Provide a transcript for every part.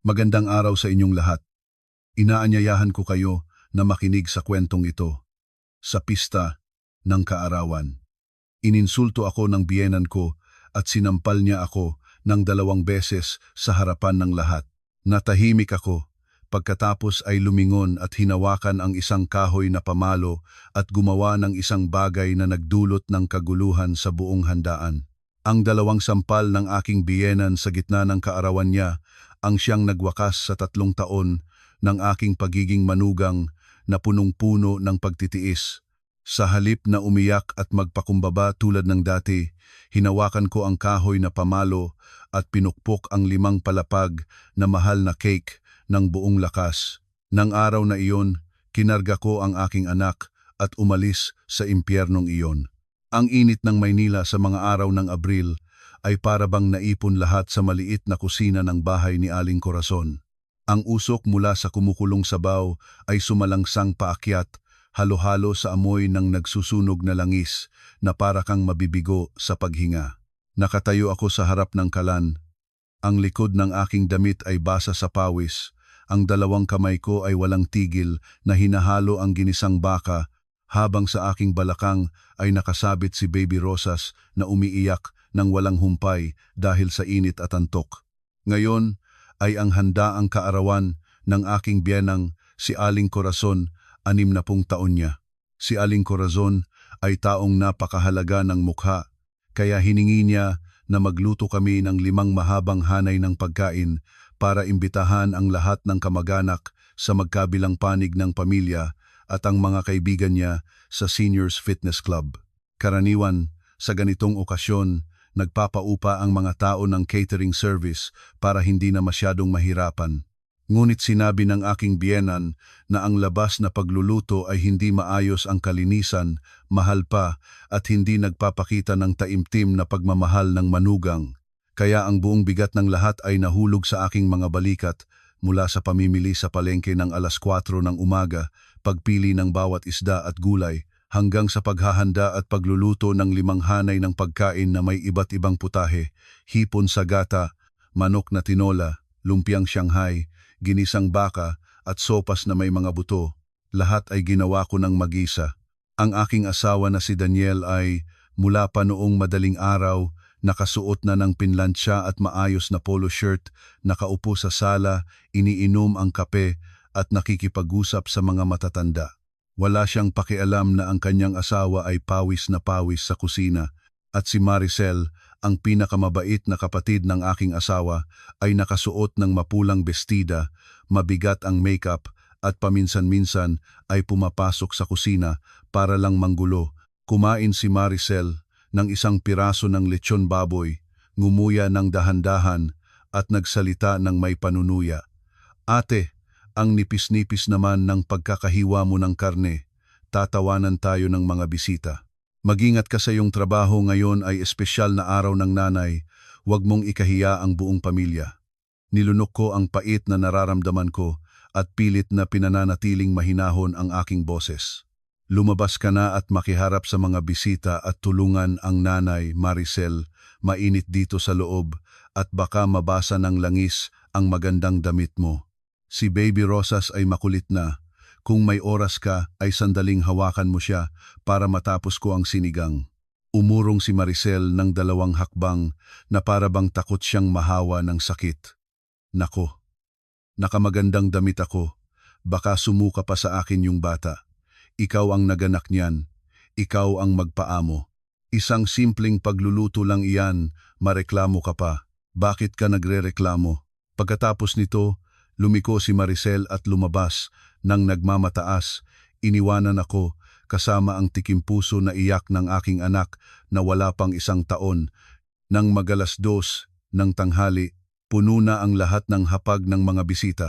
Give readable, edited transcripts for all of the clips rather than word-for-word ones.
Magandang araw sa inyong lahat. Inaanyayahan ko kayo na makinig sa kwentong ito. Sa pista ng kaarawan. Ininsulto ako ng biyenan ko at sinampal niya ako ng 2 beses sa harapan ng lahat. Natahimik ako. Pagkatapos ay lumingon at hinawakan ang isang kahoy na pamalo at gumawa ng isang bagay na nagdulot ng kaguluhan sa buong handaan. Ang 2 sampal ng aking biyenan sa gitna ng kaarawan niya ang siyang nagwakas sa 3 taon ng aking pagiging manugang na punong-puno ng pagtitiis. Sa halip na umiyak at magpakumbaba tulad ng dati, hinawakan ko ang kahoy na pamalo at pinukpok ang 5 palapag na mahal na cake ng buong lakas. Nang araw na iyon, kinarga ko ang aking anak at umalis sa impyernong iyon. Ang init ng Maynila sa mga araw ng Abril ay para bang naipon lahat sa maliit na kusina ng bahay ni Aling Corazon. Ang usok mula sa kumukulong sabaw ay sumalangsang paakyat, halo-halo sa amoy ng nagsusunog na langis na para kang mabibigo sa paghinga. Nakatayo ako sa harap ng kalan. Ang likod ng aking damit ay basa sa pawis. Ang 2 kamay ko ay walang tigil na hinahalo ang ginisang baka habang sa aking balakang ay nakasabit si Baby Rosas na umiiyak ng walang humpay dahil sa init at antok. Ngayon ay ang handa ang kaarawan ng aking biyenang si Aling Corazon, 60 taon niya. Si Aling Corazon ay taong napakahalaga ng mukha, kaya hiningi niya na magluto kami ng 5 mahabang hanay ng pagkain para imbitahan ang lahat ng kamag-anak sa magkabilang panig ng pamilya at ang mga kaibigan niya sa Seniors Fitness Club. Karaniwan, sa ganitong okasyon, nagpapaupa ang mga tao ng catering service para hindi na masyadong mahirapan. Ngunit sinabi ng aking biyenan na ang labas na pagluluto ay hindi maayos ang kalinisan, mahal pa, at hindi nagpapakita ng taimtim na pagmamahal ng manugang. Kaya ang buong bigat ng lahat ay nahulog sa aking mga balikat mula sa pamimili sa palengke ng 4:00 ng umaga, pagpili ng bawat isda at gulay, hanggang sa paghahanda at pagluluto ng 5 hanay ng pagkain na may iba't ibang putahe, hipon sa gata, manok na tinola, lumpiang Shanghai, ginisang baka at sopas na may mga buto. Lahat ay ginawa ko ng mag-isa. Ang aking asawa na si Daniel ay, mula pa noong madaling araw, nakasuot na ng pinlansya at maayos na polo shirt, nakaupo sa sala, iniinom ang kape at nakikipag-usap sa mga matatanda. Wala siyang pakialam na ang kanyang asawa ay pawis na pawis sa kusina at si Maricel, ang pinakamabait na kapatid ng aking asawa, ay nakasuot ng mapulang bestida, mabigat ang makeup at paminsan-minsan ay pumapasok sa kusina para lang manggulo. Kumain si Maricel ng 1 piraso ng lechon baboy, ngumuya ng dahan-dahan at nagsalita ng may panunuya. "Ate, ang nipis-nipis naman ng pagkakahiwa mo ng karne, tatawanan tayo ng mga bisita. Mag-ingat ka sa iyong trabaho, ngayon ay espesyal na araw ng nanay, huwag mong ikahiya ang buong pamilya." Nilunok ko ang pait na nararamdaman ko at pilit na pinananatiling mahinahon ang aking boses. "Lumabas ka na at makiharap sa mga bisita at tulungan ang nanay, Maricel, mainit dito sa loob at baka mabasa ng langis ang magandang damit mo. Si Baby Rosas ay makulit na. Kung may oras ka ay sandaling hawakan mo siya para matapos ko ang sinigang." Umurong si Maricel ng 2 hakbang na para bang takot siyang mahawa ng sakit. "Nako, nakamagandang damit ako. Baka sumuka pa sa akin yung bata. Ikaw ang naganak niyan. Ikaw ang magpaamo. Isang simpleng pagluluto lang iyan, mareklamo ka pa. Bakit ka nagrereklamo?" Pagkatapos nito, lumiko si Maricel at lumabas. Nang nagmamataas, iniwanan ako kasama ang tikimpuso na iyak ng aking anak na wala pang 1 taon. Nang mag-2:00 ng tanghali, puno na ang lahat ng hapag ng mga bisita.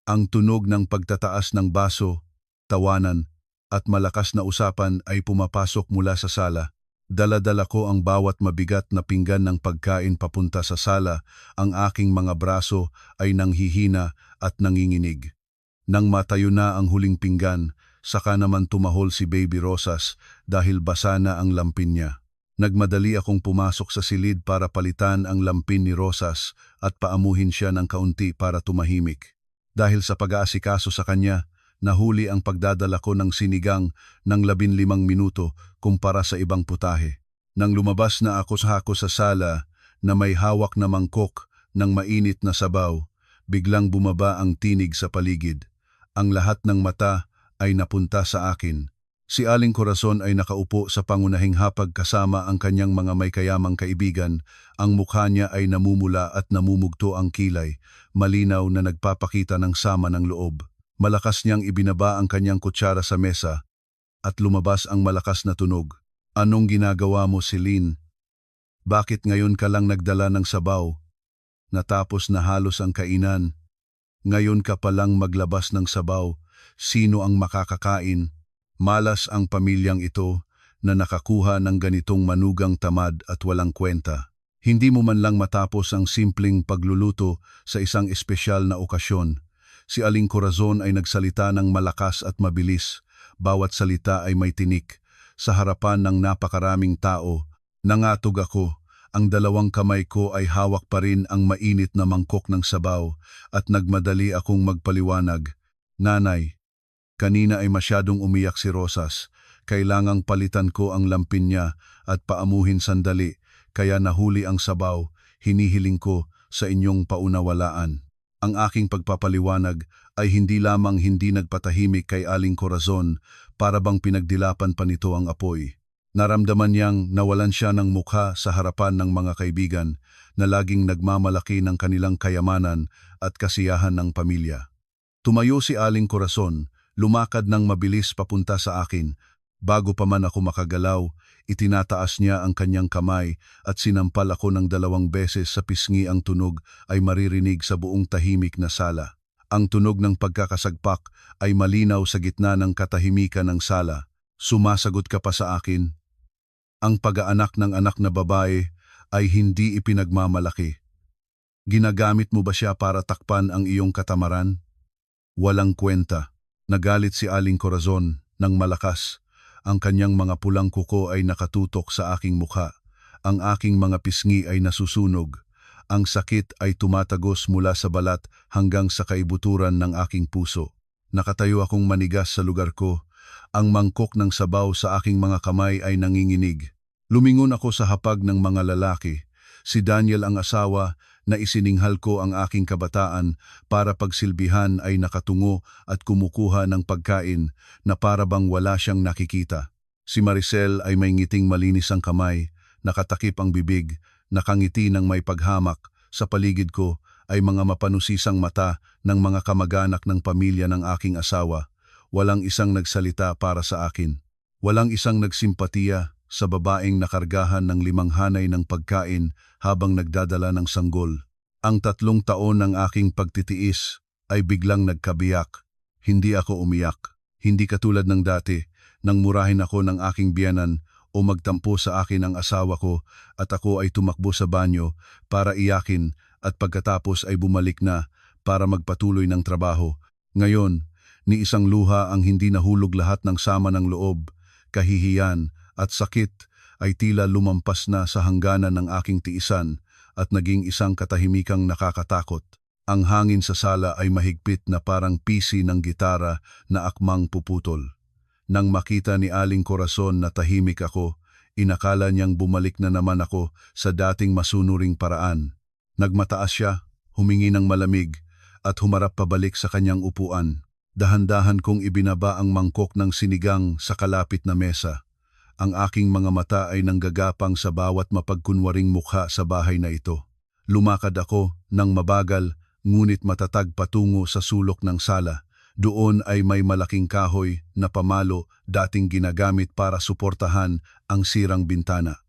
Ang tunog ng pagtataas ng baso, tawanan, at malakas na usapan ay pumapasok mula sa sala. Dala-dala ko ang bawat mabigat na pinggan ng pagkain papunta sa sala, ang aking mga braso ay nanghihina at nanginginig. Nang matayo na ang huling pinggan, saka naman tumahol si Baby Rosas dahil basa na ang lampin niya. Nagmadali akong pumasok sa silid para palitan ang lampin ni Rosas at paamuhin siya ng kaunti para tumahimik. Dahil sa pag-aasikaso sa kanya, nahuli ang pagdadala ko ng sinigang ng 15 minuto kumpara sa ibang putahe. Nang lumabas na ako sa sala na may hawak na mangkok ng mainit na sabaw, biglang bumaba ang tinig sa paligid. Ang lahat ng mata ay napunta sa akin. Si Aling Corazon ay nakaupo sa pangunahing hapag kasama ang kanyang mga may kayamang kaibigan. Ang mukha niya ay namumula at namumugto ang kilay, malinaw na nagpapakita ng sama ng loob. Malakas niyang ibinaba ang kanyang kutsara sa mesa at lumabas ang malakas na tunog. "Anong ginagawa mo, Celine? Bakit ngayon ka lang nagdala ng sabaw? Natapos na halos ang kainan. Ngayon ka palang maglabas ng sabaw. Sino ang makakakain?" Malas ang pamilyang ito na nakakuha ng ganitong manugang tamad at walang kwenta. Hindi mo man lang matapos ang simpleng pagluluto sa isang espesyal na okasyon. Si Aling Corazon ay nagsalita ng malakas at mabilis. Bawat salita ay may tinik. Sa harapan ng napakaraming tao, nangatog ako. Ang dalawang kamay ko ay hawak pa rin ang mainit na mangkok ng sabaw at nagmadali akong magpaliwanag. "Nanay, kanina ay masyadong umiyak si Rosas. Kailangang palitan ko ang lampin niya at paamuhin sandali, kaya nahuli ang sabaw. Hinihiling ko sa inyong paunawalaan." Ang aking pagpapaliwanag ay hindi lamang hindi nagpatahimik kay Aling Corazon, para bang pinagdilapan pa nito ang apoy. Naramdaman niyang nawalan siya ng mukha sa harapan ng mga kaibigan na laging nagmamalaki ng kanilang kayamanan at kasiyahan ng pamilya. Tumayo si Aling Corazon, lumakad ng mabilis papunta sa akin. Bago pa man ako makagalaw, itinataas niya ang kanyang kamay at sinampal ako ng 2 beses sa pisngi. Ang tunog ay maririnig sa buong tahimik na sala. Ang tunog ng pagkakasagpak ay malinaw sa gitna ng katahimikan ng sala. "Sumasagot ka pa sa akin?" Ang pag-aanak ng anak na babae ay hindi ipinagmamalaki. "Ginagamit mo ba siya para takpan ang iyong katamaran?" Walang kwenta. Nagalit si Aling Corazon ng malakas. Ang kanyang mga pulang kuko ay nakatutok sa aking mukha. Ang aking mga pisngi ay nasusunog. Ang sakit ay tumatagos mula sa balat hanggang sa kaibuturan ng aking puso. Nakatayo akong manigas sa lugar ko. Ang mangkok ng sabaw sa aking mga kamay ay nanginginig. Lumingon ako sa hapag ng mga lalaki. Si Daniel ang asawa na isininghal ko ang aking kabataan para pagsilbihan ay nakatungo at kumukuha ng pagkain na para bang wala siyang nakikita. Si Maricel ay may ngiting malinis ang kamay, nakatakip ang bibig, nakangiti ng may paghamak. Sa paligid ko ay mga mapanusisang mata ng mga kamag-anak ng pamilya ng aking asawa. Walang isang nagsalita para sa akin. Walang isang nagsimpatiya sa babaeng nakargahan ng 5 hanay ng pagkain habang nagdadala ng sanggol. Ang 3 taon ng aking pagtitiis ay biglang nagkabiyak. Hindi ako umiyak. Hindi katulad ng dati nang murahin ako ng aking biyenan o magtampo sa akin ang asawa ko at ako ay tumakbo sa banyo para iyakin at pagkatapos ay bumalik na para magpatuloy ng trabaho. Ngayon, ni isang luha ang hindi nahulog lahat ng sama ng loob, kahihiyan at sakit ay tila lumampas na sa hangganan ng aking tiisan at naging isang katahimikang nakakatakot. Ang hangin sa sala ay mahigpit na parang pisi ng gitara na akmang puputol. Nang makita ni Aling Corazon na tahimik ako, inakala niyang bumalik na naman ako sa dating masunuring paraan. Nagmataas siya, humingi ng malamig at humarap pabalik sa kanyang upuan. Dahan-dahan kong ibinaba ang mangkok ng sinigang sa kalapit na mesa. Ang aking mga mata ay nanggagapang sa bawat mapagkunwaring mukha sa bahay na ito. Lumakad ako ng mabagal ngunit matatag patungo sa sulok ng sala. Doon ay may malaking kahoy na pamalo dating ginagamit para suportahan ang sirang bintana.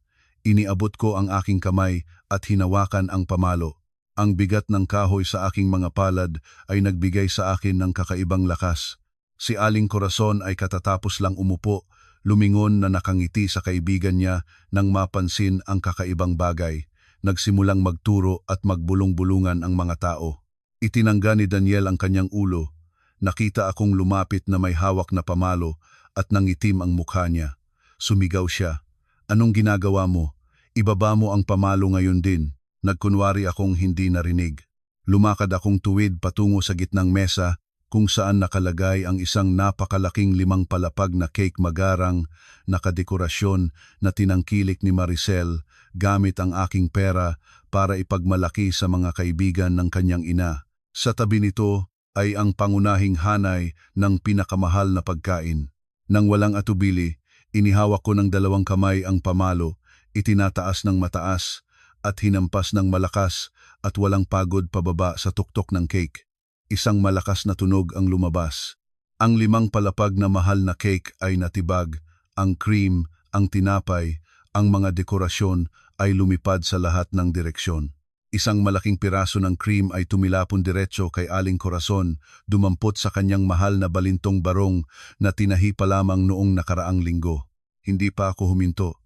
Iniabot ko ang aking kamay at hinawakan ang pamalo. Ang bigat ng kahoy sa aking mga palad ay nagbigay sa akin ng kakaibang lakas. Si Aling Corazon ay katatapos lang umupo, lumingon na nakangiti sa kaibigan niya nang mapansin ang kakaibang bagay. Nagsimulang magturo at magbulong-bulungan ang mga tao. Itinangga ni Daniel ang kanyang ulo. Nakita akong lumapit na may hawak na pamalo at nangitim ang mukha niya. Sumigaw siya. Anong ginagawa mo? Ibaba mo ang pamalo ngayon din. Nagkunwari akong hindi narinig. Lumakad akong tuwid patungo sa gitnang mesa kung saan nakalagay ang isang napakalaking 5 palapag na cake magarang nakadekorasyon na tinangkilik ni Maricel gamit ang aking pera para ipagmalaki sa mga kaibigan ng kanyang ina. Sa tabi nito ay ang pangunahing hanay ng pinakamahal na pagkain. Nang walang atubili, inihawak ko ng 2 kamay ang pamalo, itinataas ng mataas at hinampas ng malakas at walang pagod pababa sa tuktok ng cake. Isang malakas na tunog ang lumabas. Ang 5 palapag na mahal na cake ay natibag, ang cream, ang tinapay, ang mga dekorasyon ay lumipad sa lahat ng direksyon. Isang malaking piraso ng cream ay tumilapon diretso kay Aling Corazon, dumampot sa kanyang mahal na balintong barong na tinahi pa lamang noong nakaraang linggo. Hindi pa ako huminto.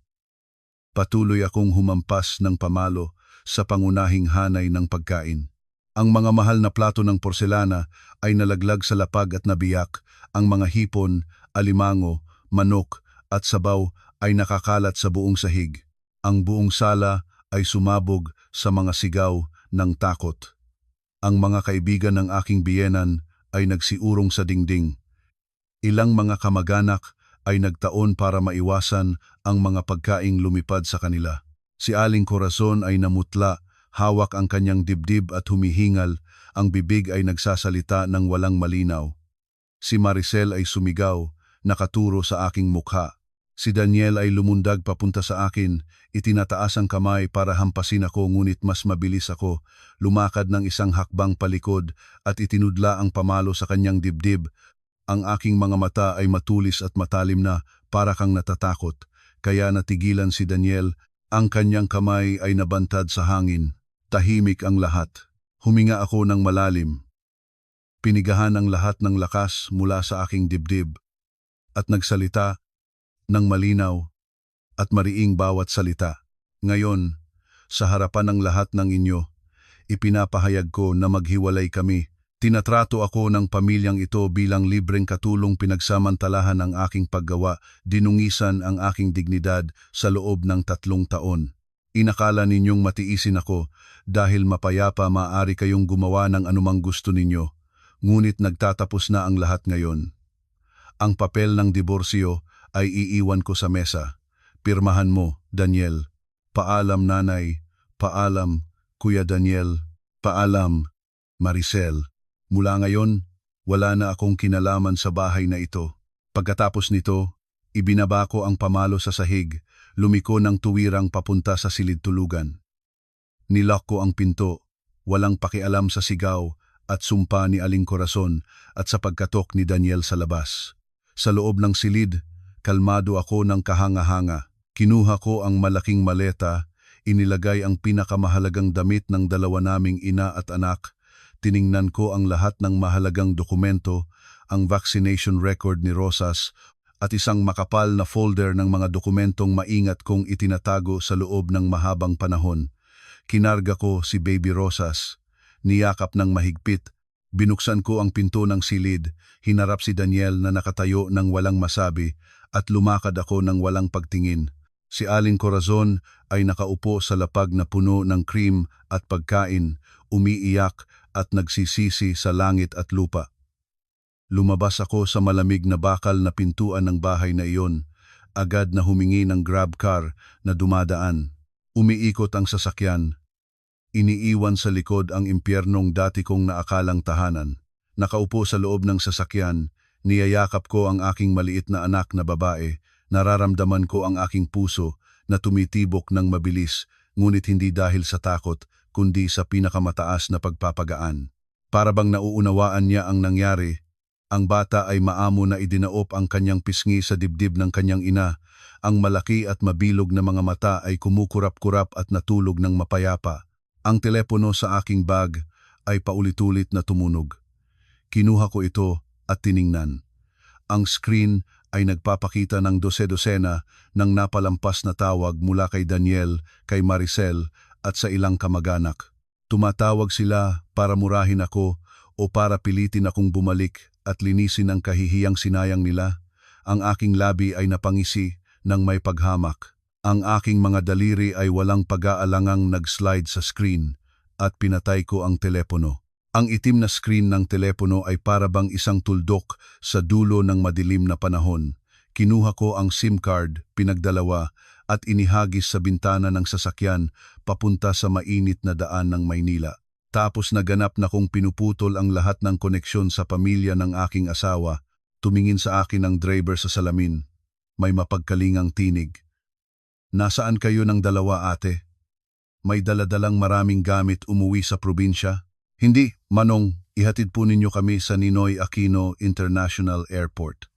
Patuloy akong humampas ng pamalo sa pangunahing hanay ng pagkain. Ang mga mahal na plato ng porselana ay nalaglag sa lapag at nabiyak. Ang mga hipon, alimango, manok at sabaw ay nakakalat sa buong sahig. Ang buong sala ay sumabog sa mga sigaw ng takot. Ang mga kaibigan ng aking biyenan ay nagsiurong sa dingding. Ilang mga kamag-anak ay nagtaon para maiwasan ang mga pagkaing lumipad sa kanila. Si Aling Corazon ay namutla, hawak ang kanyang dibdib at humihingal, ang bibig ay nagsasalita ng walang malinaw. Si Maricel ay sumigaw, nakaturo sa aking mukha. Si Daniel ay lumundag papunta sa akin, itinataas ang kamay para hampasin ako ngunit mas mabilis ako, lumakad ng isang hakbang palikod at itinudla ang pamalo sa kanyang dibdib. Ang aking mga mata ay matulis at matalim na para kang natatakot, kaya natigilan si Daniel, ang kanyang kamay ay nabantad sa hangin. Tahimik ang lahat. Huminga ako ng malalim. Pinigahan ang lahat ng lakas mula sa aking dibdib at nagsalita ng malinaw at mariing bawat salita. Ngayon, sa harapan ng lahat ng inyo, ipinapahayag ko na maghiwalay kami. Tinatrato ako ng pamilyang ito bilang libreng katulong pinagsamantalahan ang aking paggawa, dinungisan ang aking dignidad sa loob ng 3 taon. Inakala ninyong matiisin ako dahil mapayapa maaari kayong gumawa ng anumang gusto ninyo, ngunit nagtatapos na ang lahat ngayon. Ang papel ng diborsyo ay iiwan ko sa mesa. Pirmahan mo, Daniel. Paalam nanay, paalam Kuya Daniel, paalam Maricel. Mula ngayon, wala na akong kinalaman sa bahay na ito. Pagkatapos nito, ibinaba ko ang pamalo sa sahig, lumiko ng tuwirang papunta sa silid tulugan. Nilock ko ang pinto, walang pakialam sa sigaw at sumpa ni Aling Corazon at sa pagkatok ni Daniel sa labas. Sa loob ng silid, kalmado ako ng kahanga-hanga. Kinuha ko ang malaking maleta, inilagay ang pinakamahalagang damit ng 2 naming ina at anak, tiningnan ko ang lahat ng mahalagang dokumento, ang vaccination record ni Rosas, at isang makapal na folder ng mga dokumentong maingat kong itinatago sa loob ng mahabang panahon. Kinarga ko si Baby Rosas, niyakap ng mahigpit, binuksan ko ang pinto ng silid, hinarap si Daniel na nakatayo ng walang masabi, at lumakad ako ng walang pagtingin. Si Aling Corazon ay nakaupo sa lapag na puno ng cream at pagkain, umiiyak at nagsisisi sa langit at lupa. Lumabas ako sa malamig na bakal na pintuan ng bahay na iyon, agad na humingi ng grab car na dumadaan. Umiikot ang sasakyan. Iniiwan sa likod ang impyernong dati kong naakalang tahanan. Nakaupo sa loob ng sasakyan, niyayakap ko ang aking maliit na anak na babae, nararamdaman ko ang aking puso na tumitibok ng mabilis, ngunit hindi dahil sa takot, kundi sa pinakamataas na pagpapagaan. Para bang nauunawaan niya ang nangyari, ang bata ay maamo na idinaop ang kanyang pisngi sa dibdib ng kanyang ina, ang malaki at mabilog na mga mata ay kumukurap-kurap at natulog ng mapayapa. Ang telepono sa aking bag ay paulit-ulit na tumunog. Kinuha ko ito at tiningnan. Ang screen ay nagpapakita ng dose-dosena ng napalampas na tawag mula kay Daniel, kay Maricel at sa ilang kamag-anak. Tumatawag sila para murahin ako o para pilitin akong bumalik at linisin ang kahihiyang sinayang nila. Ang aking labi ay napangisi ng may paghamak. Ang aking mga daliri ay walang pag-aalangang nag-slide sa screen at pinatay ko ang telepono. Ang itim na screen ng telepono ay parabang isang tuldok sa dulo ng madilim na panahon. Kinuha ko ang SIM card, pinagdalawa at inihagis sa bintana ng sasakyan papunta sa mainit na daan ng Maynila. Tapos naganap na kong pinuputol ang lahat ng koneksyon sa pamilya ng aking asawa. Tumingin sa akin ang driver sa salamin. May mapagkalingang tinig. Nasaan kayo ng dalawa, ate? May daladalang maraming gamit umuwi sa probinsya? Hindi, Manong, ihatid po ninyo kami sa Ninoy Aquino International Airport.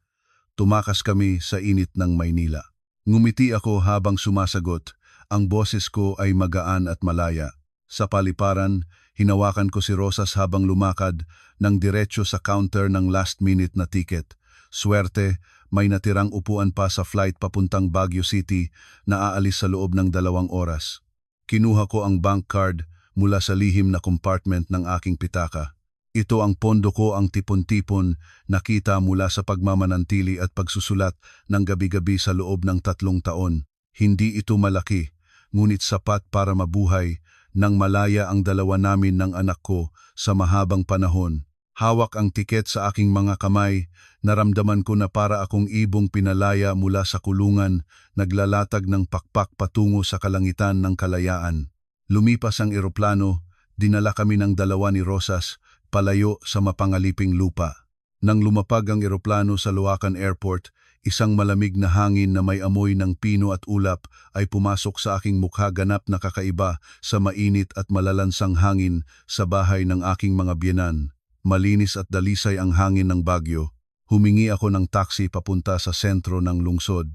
Tumakas kami sa init ng Maynila. Ngumiti ako habang sumasagot, ang boses ko ay magaan at malaya. Sa paliparan, hinawakan ko si Rosas habang lumakad ng diretso sa counter ng last minute na ticket. Swerte, may natirang upuan pa sa flight papuntang Baguio City na aalis sa loob ng 2 oras. Kinuha ko ang bank card mula sa lihim na compartment ng aking pitaka. Ito ang pondo ko, ang tipon-tipon na kita mula sa pagmamanantili at pagsusulat ng gabi-gabi sa loob ng 3 taon. Hindi ito malaki, ngunit sapat para mabuhay nang malaya ang dalawa namin ng anak ko sa mahabang panahon. Hawak ang tiket sa aking mga kamay, naramdaman ko na para akong ibong pinalaya mula sa kulungan, naglalatag ng pakpak patungo sa kalangitan ng kalayaan. Lumipas ang eroplano, dinala kami ng dalawa ni Rosas, palayo sa mapangaliping lupa. Nang lumapag ang eroplano sa Luacan Airport, isang malamig na hangin na may amoy ng pino at ulap ay pumasok sa aking mukha, ganap na kakaiba sa mainit at malalansang hangin sa bahay ng aking mga biyenan. Malinis at dalisay ang hangin ng Baguio. Humingi ako ng taxi papunta sa sentro ng lungsod.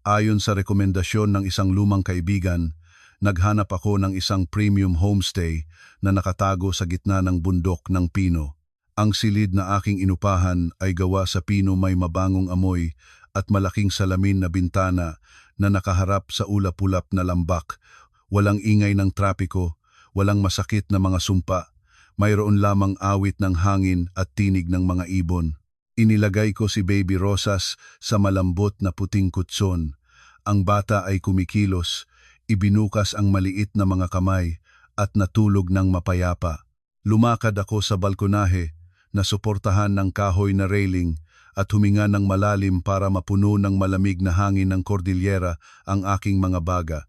Ayon sa rekomendasyon ng isang lumang kaibigan, naghanap ako ng isang premium homestay na nakatago sa gitna ng bundok ng pino. Ang silid na aking inupahan ay gawa sa pino, may mabangong amoy at malaking salamin na bintana na nakaharap sa ulap-ulap na lambak. Walang ingay ng trapiko, walang masakit na mga sumpa. Mayroon lamang awit ng hangin at tinig ng mga ibon. Inilagay ko si Baby Rosas sa malambot na puting kutson. Ang bata ay kumikilos, ibinukas ang maliit na mga kamay at natulog ng mapayapa. Lumakad ako sa balkonahe na suportahan ng kahoy na railing at huminga ng malalim para mapuno ng malamig na hangin ng Cordillera ang aking mga baga.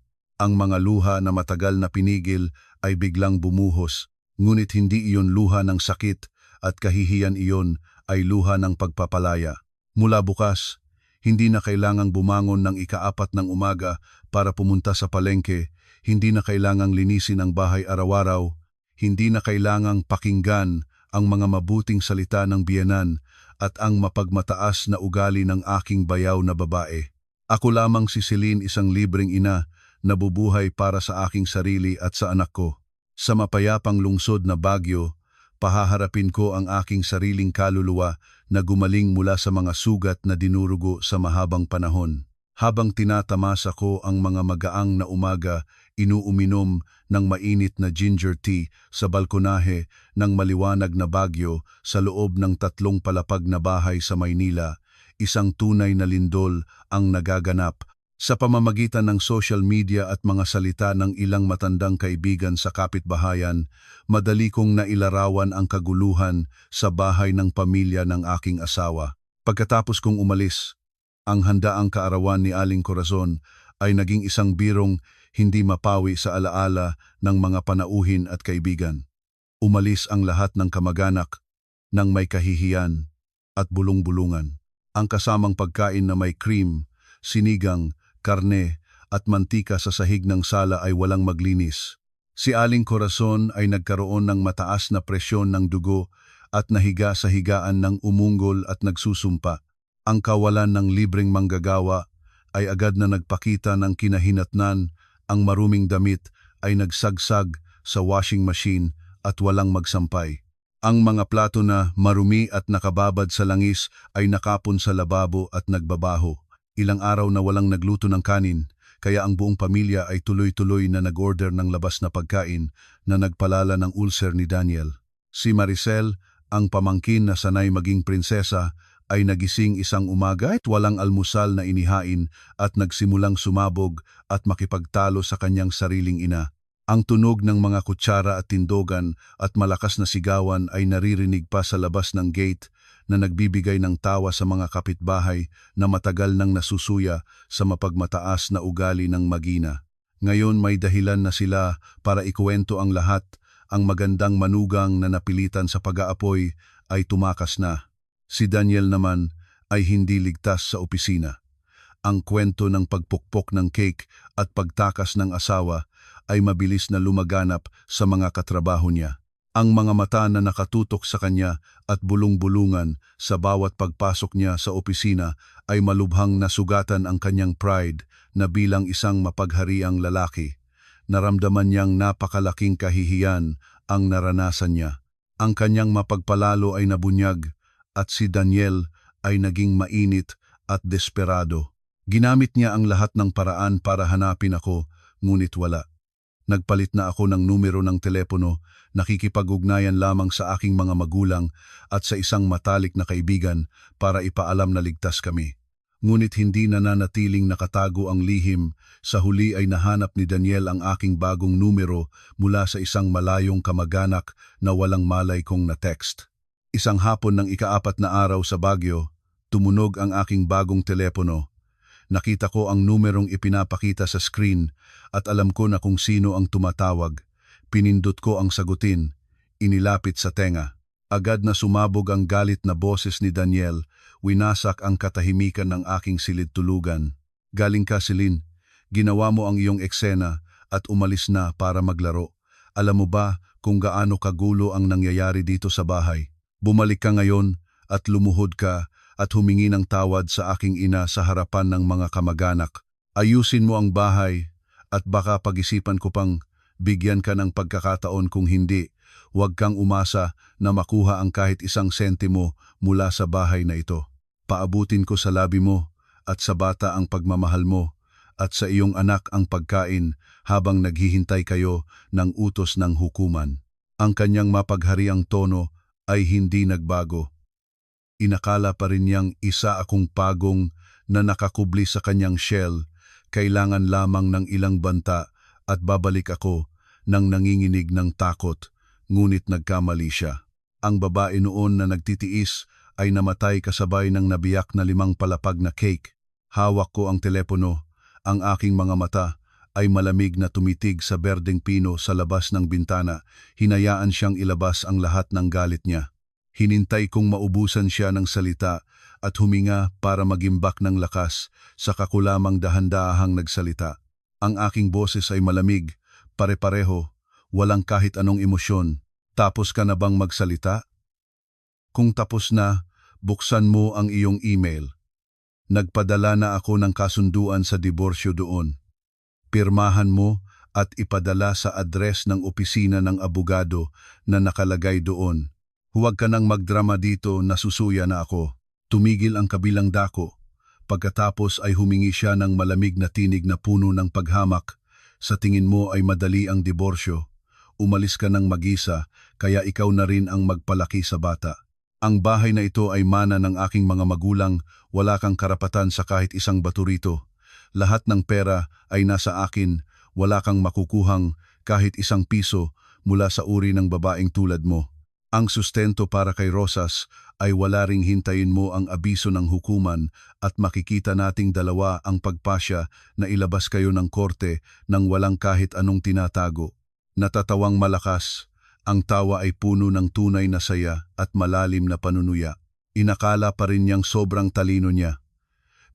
Ang mga luha na matagal na pinigil ay biglang bumuhos, ngunit hindi iyon luha ng sakit at kahihiyan, iyon ay luha ng pagpapalaya. Mula bukas, hindi na kailangang bumangon ng 4 ng umaga para pumunta sa palengke, hindi na kailangang linisin ang bahay araw-araw, hindi na kailangang pakinggan ang mga mabuting salita ng biyenan at ang mapagmataas na ugali ng aking bayaw na babae. Ako lamang si Celine, isang libreng ina na bubuhay para sa aking sarili at sa anak ko. Sa mapayapang lungsod na Baguio, pahaharapin ko ang aking sariling kaluluwa na gumaling mula sa mga sugat na dinurugo sa mahabang panahon. Habang tinatamasa ko ang mga magaang na umaga, inuuminom ng mainit na ginger tea sa balkonahe ng maliwanag na Baguio sa loob ng 3 palapag na bahay sa Maynila, isang tunay na lindol ang nagaganap. Sa pamamagitan ng social media at mga salita ng ilang matandang kaibigan sa kapitbahayan, madali kong nailarawan ang kaguluhan sa bahay ng pamilya ng aking asawa. Pagkatapos kong umalis, ang handaang kaarawan ni Aling Corazon ay naging isang birong hindi mapawi sa alaala ng mga panauhin at kaibigan. Umalis ang lahat ng kamag-anak ng may kahihiyan at bulong-bulungan. Ang kasamang pagkain na may cream, sinigang, karne at mantika sa sahig ng sala ay walang maglinis. Si Aling Corazon ay nagkaroon ng mataas na presyon ng dugo at nahiga sa higaan ng umunggol at nagsusumpa. Ang kawalan ng libreng manggagawa ay agad na nagpakita ng kinahinatnan. Ang maruming damit ay nagsagsag sa washing machine at walang magsampay. Ang mga plato na marumi at nakababad sa langis ay nakapon sa lababo at nagbabaho. Ilang araw na walang nagluto ng kanin, kaya ang buong pamilya ay tuloy-tuloy na nag-order ng labas na pagkain na nagpalala ng ulcer ni Daniel. Si Maricel, ang pamangkin na sanay maging prinsesa, ay nagising isang umaga at walang almusal na inihain at nagsimulang sumabog at makipagtalo sa kanyang sariling ina. Ang tunog ng mga kutsara at tindogan at malakas na sigawan ay naririnig pa sa labas ng gate na nagbibigay ng tawa sa mga kapitbahay na matagal nang nasusuya sa mapagmataas na ugali ng Magina. Ngayon may dahilan na sila para ikuwento ang lahat. Ang magandang manugang na napilitan sa pag-aapoy ay tumakas na. Si Daniel naman ay hindi ligtas sa opisina. Ang kwento ng pagpukpok ng cake at pagtakas ng asawa ay mabilis na lumaganap sa mga katrabaho niya. Ang mga mata na nakatutok sa kanya at bulong-bulungan sa bawat pagpasok niya sa opisina ay malubhang nasugatan ang kanyang pride na bilang isang mapaghariang lalaki. Naramdaman niyang napakalaking kahihiyan ang naranasan niya. Ang kanyang mapagpalalo ay nabunyag at si Daniel ay naging mainit at desperado. Ginamit niya ang lahat ng paraan para hanapin ako, ngunit wala. Nagpalit na ako ng numero ng telepono, nakikipag-ugnayan lamang sa aking mga magulang at sa isang matalik na kaibigan para ipaalam na ligtas kami. Ngunit hindi nananatiling nakatago ang lihim. Sa huli ay nahanap ni Daniel ang aking bagong numero mula sa isang malayong kamag-anak na walang malay kong na-text. Isang hapon ng ika-4 na araw sa Baguio, tumunog ang aking bagong telepono. Nakita ko ang numerong ipinapakita sa screen at alam ko na kung sino ang tumatawag. Pinindot ko ang sagutin, inilapit sa tenga. Agad na sumabog ang galit na boses ni Daniel, winasak ang katahimikan ng aking silid-tulugan. Galing ka, Celine. Ginawa mo ang iyong eksena at umalis na para maglaro. Alam mo ba kung gaano kagulo ang nangyayari dito sa bahay? Bumalik ka ngayon at lumuhod ka at humingi ng tawad sa aking ina sa harapan ng mga kamag-anak. Ayusin mo ang bahay at baka pag-isipan ko pang bigyan ka ng pagkakataon. Kung hindi, huwag kang umasa na makuha ang kahit isang sentimo mula sa bahay na ito. Paabutin ko sa labi mo at sa bata ang pagmamahal mo at sa iyong anak ang pagkain habang naghihintay kayo ng utos ng hukuman. Ang kanyang mapaghariang tono ay hindi nagbago. Inakala pa rin niyang isa akong pagong na nakakubli sa kanyang shell. Kailangan lamang ng ilang banta at babalik ako nang nanginginig ng takot. Ngunit nagkamali siya. Ang babae noon na nagtitiis ay namatay kasabay ng nabiyak na 5 palapag na cake. Hawak ko ang telepono. Ang aking mga mata ay malamig na tumitig sa berdeng pino sa labas ng bintana. Hinayaan siyang ilabas ang lahat ng galit niya. Hinintay kong maubusan siya ng salita at huminga para magimbak ng lakas, saka ko lamang dahan-dahang nagsalita. Ang aking boses ay malamig, pare-pareho, walang kahit anong emosyon. Tapos ka na bang magsalita? Kung tapos na, buksan mo ang iyong email. Nagpadala na ako ng kasunduan sa diborsyo doon. Pirmahan mo at ipadala sa address ng opisina ng abogado na nakalagay doon. Huwag ka nang magdrama dito, nasusuya na ako. Tumigil ang kabilang dako. Pagkatapos ay humingi siya ng malamig na tinig na puno ng paghamak. Sa tingin mo ay madali ang diborsyo. Umalis ka ng mag-isa, kaya ikaw na rin ang magpalaki sa bata. Ang bahay na ito ay mana ng aking mga magulang, wala kang karapatan sa kahit isang bato rito. Lahat ng pera ay nasa akin, wala kang makukuhang kahit isang piso mula sa uri ng babaeng tulad mo. Ang sustento para kay Rosas ay wala ring hintayin mo ang abiso ng hukuman at makikita nating dalawa ang pagpasya na ilabas kayo ng korte nang walang kahit anong tinatago. Natatawang malakas, ang tawa ay puno ng tunay na saya at malalim na panunuya. Inakala pa rin niyang sobrang talino niya.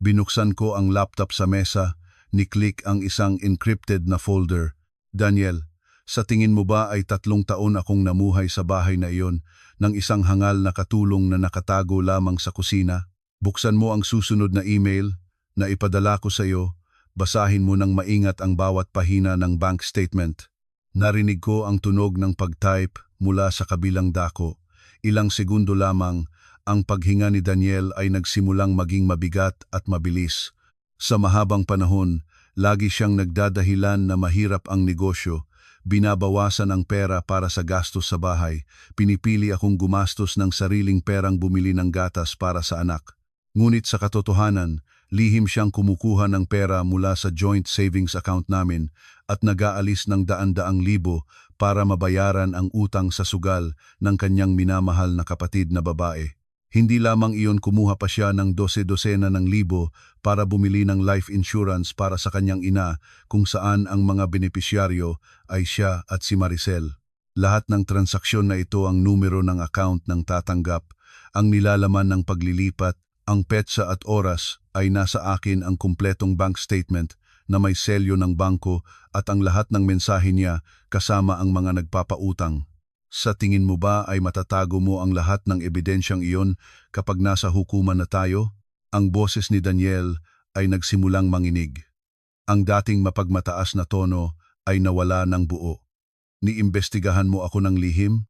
Binuksan ko ang laptop sa mesa, ni-click ang isang encrypted na folder. Daniel, sa tingin mo ba ay 3 taon akong namuhay sa bahay na iyon ng isang hangal na katulong na nakatago lamang sa kusina? Buksan mo ang susunod na email na ipadala ko sa iyo, basahin mo ng maingat ang bawat pahina ng bank statement. Narinig ko ang tunog ng pag-type mula sa kabilang dako. Ilang segundo lamang, ang paghinga ni Daniel ay nagsimulang maging mabigat at mabilis. Sa mahabang panahon, lagi siyang nagdadahilan na mahirap ang negosyo. Binabawasan ang pera para sa gastos sa bahay. Pinipili akong gumastos ng sariling perang bumili ng gatas para sa anak. Ngunit sa katotohanan, lihim siyang kumukuha ng pera mula sa joint savings account namin at nag-aalis ng daan-daang libo para mabayaran ang utang sa sugal ng kanyang minamahal na kapatid na babae. Hindi lamang iyon, kumuha pa siya ng 12 ng libo para bumili ng life insurance para sa kanyang ina, kung saan ang mga benepisyaryo ay siya at si Maricel. Lahat ng transaksyon na ito ang numero ng account ng tatanggap, ang nilalaman ng paglilipat, ang petsa at oras ay nasa akin, ang kumpletong bank statement na may selyo ng bangko at ang lahat ng mensahe niya kasama ang mga nagpapautang. Sa tingin mo ba ay matatago mo ang lahat ng ebidensyang iyon kapag nasa hukuman na tayo? Ang boses ni Daniel ay nagsimulang manginig. Ang dating mapagmataas na tono ay nawala ng buo. Niimbestigahan mo ako ng lihim?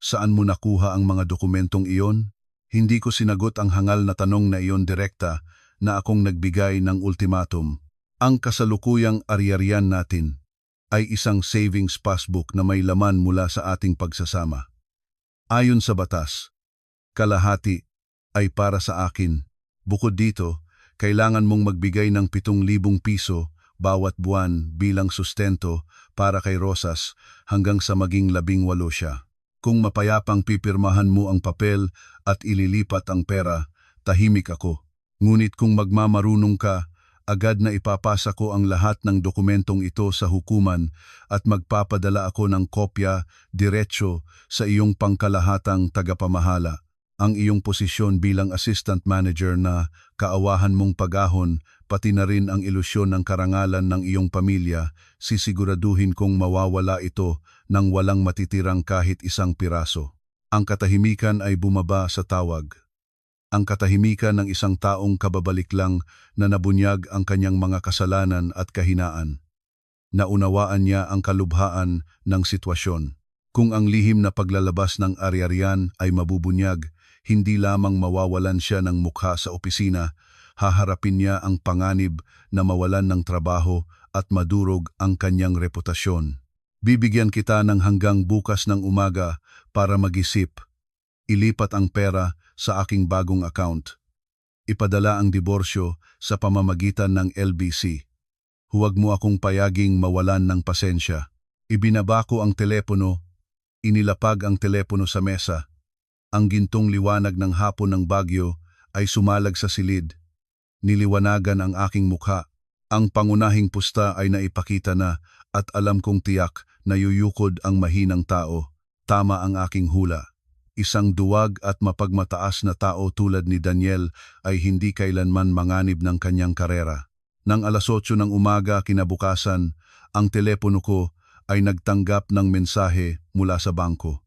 Saan mo nakuha ang mga dokumentong iyon? Hindi ko sinagot ang hangal na tanong na iyon direkta, na akong nagbigay ng ultimatum. Ang kasalukuyang ari-arian natin ay isang savings passbook na may laman mula sa ating pagsasama. Ayon sa batas, kalahati ay para sa akin. Bukod dito, kailangan mong magbigay ng 7,000 piso bawat buwan bilang sustento para kay Rosas hanggang sa maging 18 siya. Kung mapayapang pipirmahan mo ang papel at ililipat ang pera, tahimik ako. Ngunit kung magmamarunong ka, agad na ipapasa ko ang lahat ng dokumentong ito sa hukuman at magpapadala ako ng kopya diretsyo sa iyong pangkalahatang tagapamahala. Ang iyong posisyon bilang assistant manager na kaawahan mong pagahon, pati na rin ang ilusyon ng karangalan ng iyong pamilya, sisiguraduhin kong mawawala ito nang walang matitirang kahit isang piraso. Ang katahimikan ay bumaba sa tawag. Ang katahimikan ng isang taong kababalik lang na nabunyag ang kanyang mga kasalanan at kahinaan. Naunawaan niya ang kalubhaan ng sitwasyon. Kung ang lihim na paglalabas ng ari-arian ay mabubunyag, hindi lamang mawawalan siya ng mukha sa opisina, haharapin niya ang panganib na mawalan ng trabaho at madurog ang kanyang reputasyon. Bibigyan kita ng hanggang bukas ng umaga para mag-isip. Ilipat ang pera sa aking bagong account. Ipadala ang diborsyo sa pamamagitan ng LBC. Huwag mo akong payaging mawalan ng pasensya. Ibinaba ko ang telepono, inilapag ang telepono sa mesa. Ang gintong liwanag ng hapon ng Bagyo ay sumalag sa silid. Niliwanagan ang aking mukha. Ang pangunahing pusta ay naipakita na at alam kong tiyak na yuyukod ang mahinang tao. Tama ang aking hula. Isang duwag at mapagmataas na tao tulad ni Daniel ay hindi kailanman manganib ng kanyang karera. Nang 8:00 ng umaga kinabukasan, ang telepono ko ay nagtanggap ng mensahe mula sa bangko.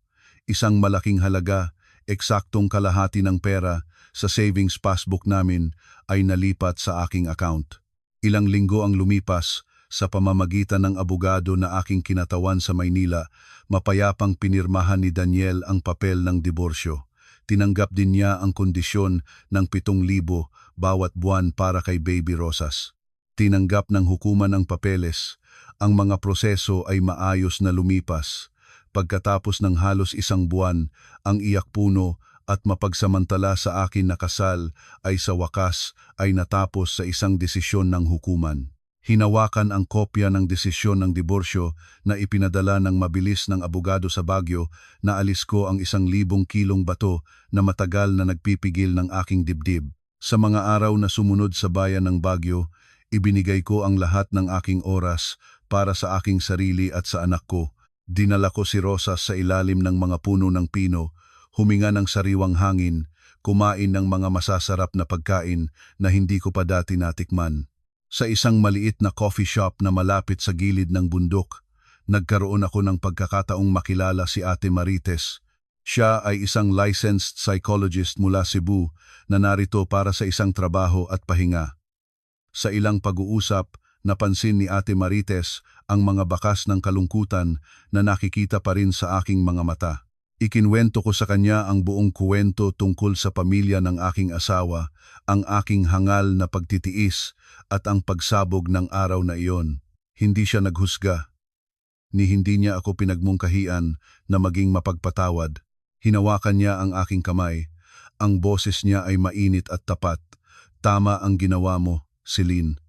Isang malaking halaga, eksaktong kalahati ng pera sa savings passbook namin ay nalipat sa aking account. Ilang linggo ang lumipas, sa pamamagitan ng abogado na aking kinatawan sa Maynila, mapayapang pinirmahan ni Daniel ang papel ng diborsyo. Tinanggap din niya ang kondisyon ng 7,000 bawat buwan para kay Baby Rosas. Tinanggap ng hukuman ang papeles. Ang mga proseso ay maayos na lumipas. Pagkatapos ng halos 1 buwan, ang iyak puno at mapagsamantala sa akin na kasal ay sa wakas ay natapos sa isang desisyon ng hukuman. Hinawakan ang kopya ng desisyon ng diborsyo na ipinadala ng mabilis ng abogado sa Baguio, na alis ko ang 1,000 kilong bato na matagal na nagpipigil ng aking dibdib. Sa mga araw na sumunod sa bayan ng Baguio, ibinigay ko ang lahat ng aking oras para sa aking sarili at sa anak ko. Dinala ko si Rosas sa ilalim ng mga puno ng pino, huminga ng sariwang hangin, kumain ng mga masasarap na pagkain na hindi ko pa dati natikman. Sa isang maliit na coffee shop na malapit sa gilid ng bundok, nagkaroon ako ng pagkakataong makilala si Ate Marites. Siya ay isang licensed psychologist mula Cebu na narito para sa isang trabaho at pahinga. Sa ilang pag-uusap, napansin ni Ate Marites ang mga bakas ng kalungkutan na nakikita pa rin sa aking mga mata. Ikinwento ko sa kanya ang buong kuwento tungkol sa pamilya ng aking asawa, ang aking hangal na pagtitiis at ang pagsabog ng araw na iyon. Hindi siya naghusga. ni hindi niya ako pinagmungkahian na maging mapagpatawad. Hinawakan niya ang aking kamay. Ang boses niya ay mainit at tapat. Tama ang ginawa mo, Celine.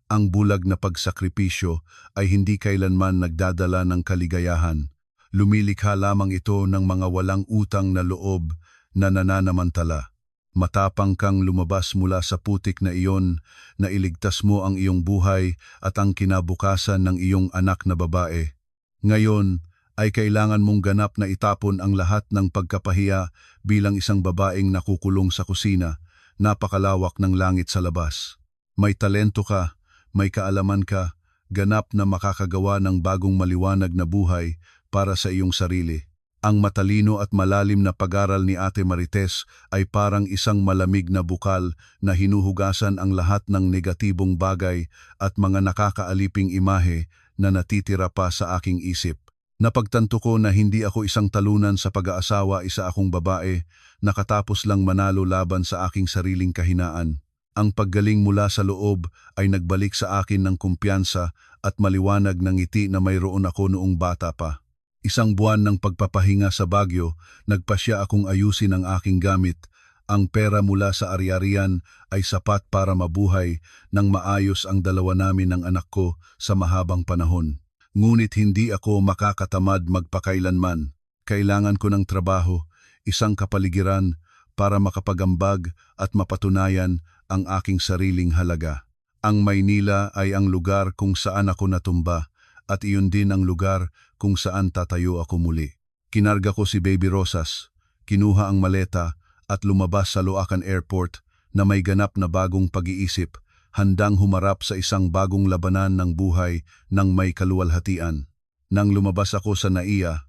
Ang bulag na pagsakripisyo ay hindi kailanman nagdadala ng kaligayahan. Lumilikha lamang ito ng mga walang utang na loob na nananamantala. Matapang kang lumabas mula sa putik na iyon na iligtas mo ang iyong buhay at ang kinabukasan ng iyong anak na babae. Ngayon ay kailangan mong ganap na itapon ang lahat ng pagkapahiya bilang isang babaeng nakukulong sa kusina. Napakalawak ng langit sa labas. May talento ka, may kaalaman ka, ganap na makakagawa ng bagong maliwanag na buhay para sa iyong sarili. Ang matalino at malalim na pag-aral ni Ate Marites ay parang isang malamig na bukal na hinuhugasan ang lahat ng negatibong bagay at mga nakakaaliping imahe na natitira pa sa aking isip. Napagtanto ko na hindi ako isang talunan sa pag-aasawa, isa akong babae, nakatapos lang manalo laban sa aking sariling kahinaan. Ang paggaling mula sa loob ay nagbalik sa akin ng kumpiyansa at maliwanag ng ngiti na mayroon ako noong bata pa. Isang buwan ng pagpapahinga sa Baguio, nagpasya akong ayusin ang aking gamit. Ang pera mula sa ari-arian ay sapat para mabuhay nang maayos ang dalawa namin ng anak ko sa mahabang panahon. Ngunit hindi ako makakatamad magpakailanman. Kailangan ko ng trabaho, isang kapaligiran para makapagambag at mapatunayan ang aking sariling halaga. Ang Maynila ay ang lugar kung saan ako natumba at iyon din ang lugar kung saan tatayo ako muli. Kinarga ko si Baby Rosas, kinuha ang maleta at lumabas sa Loacan Airport na may ganap na bagong pag-iisip, handang humarap sa isang bagong labanan ng buhay ng may kaluwalhatian. Nang lumabas ako sa NAIA,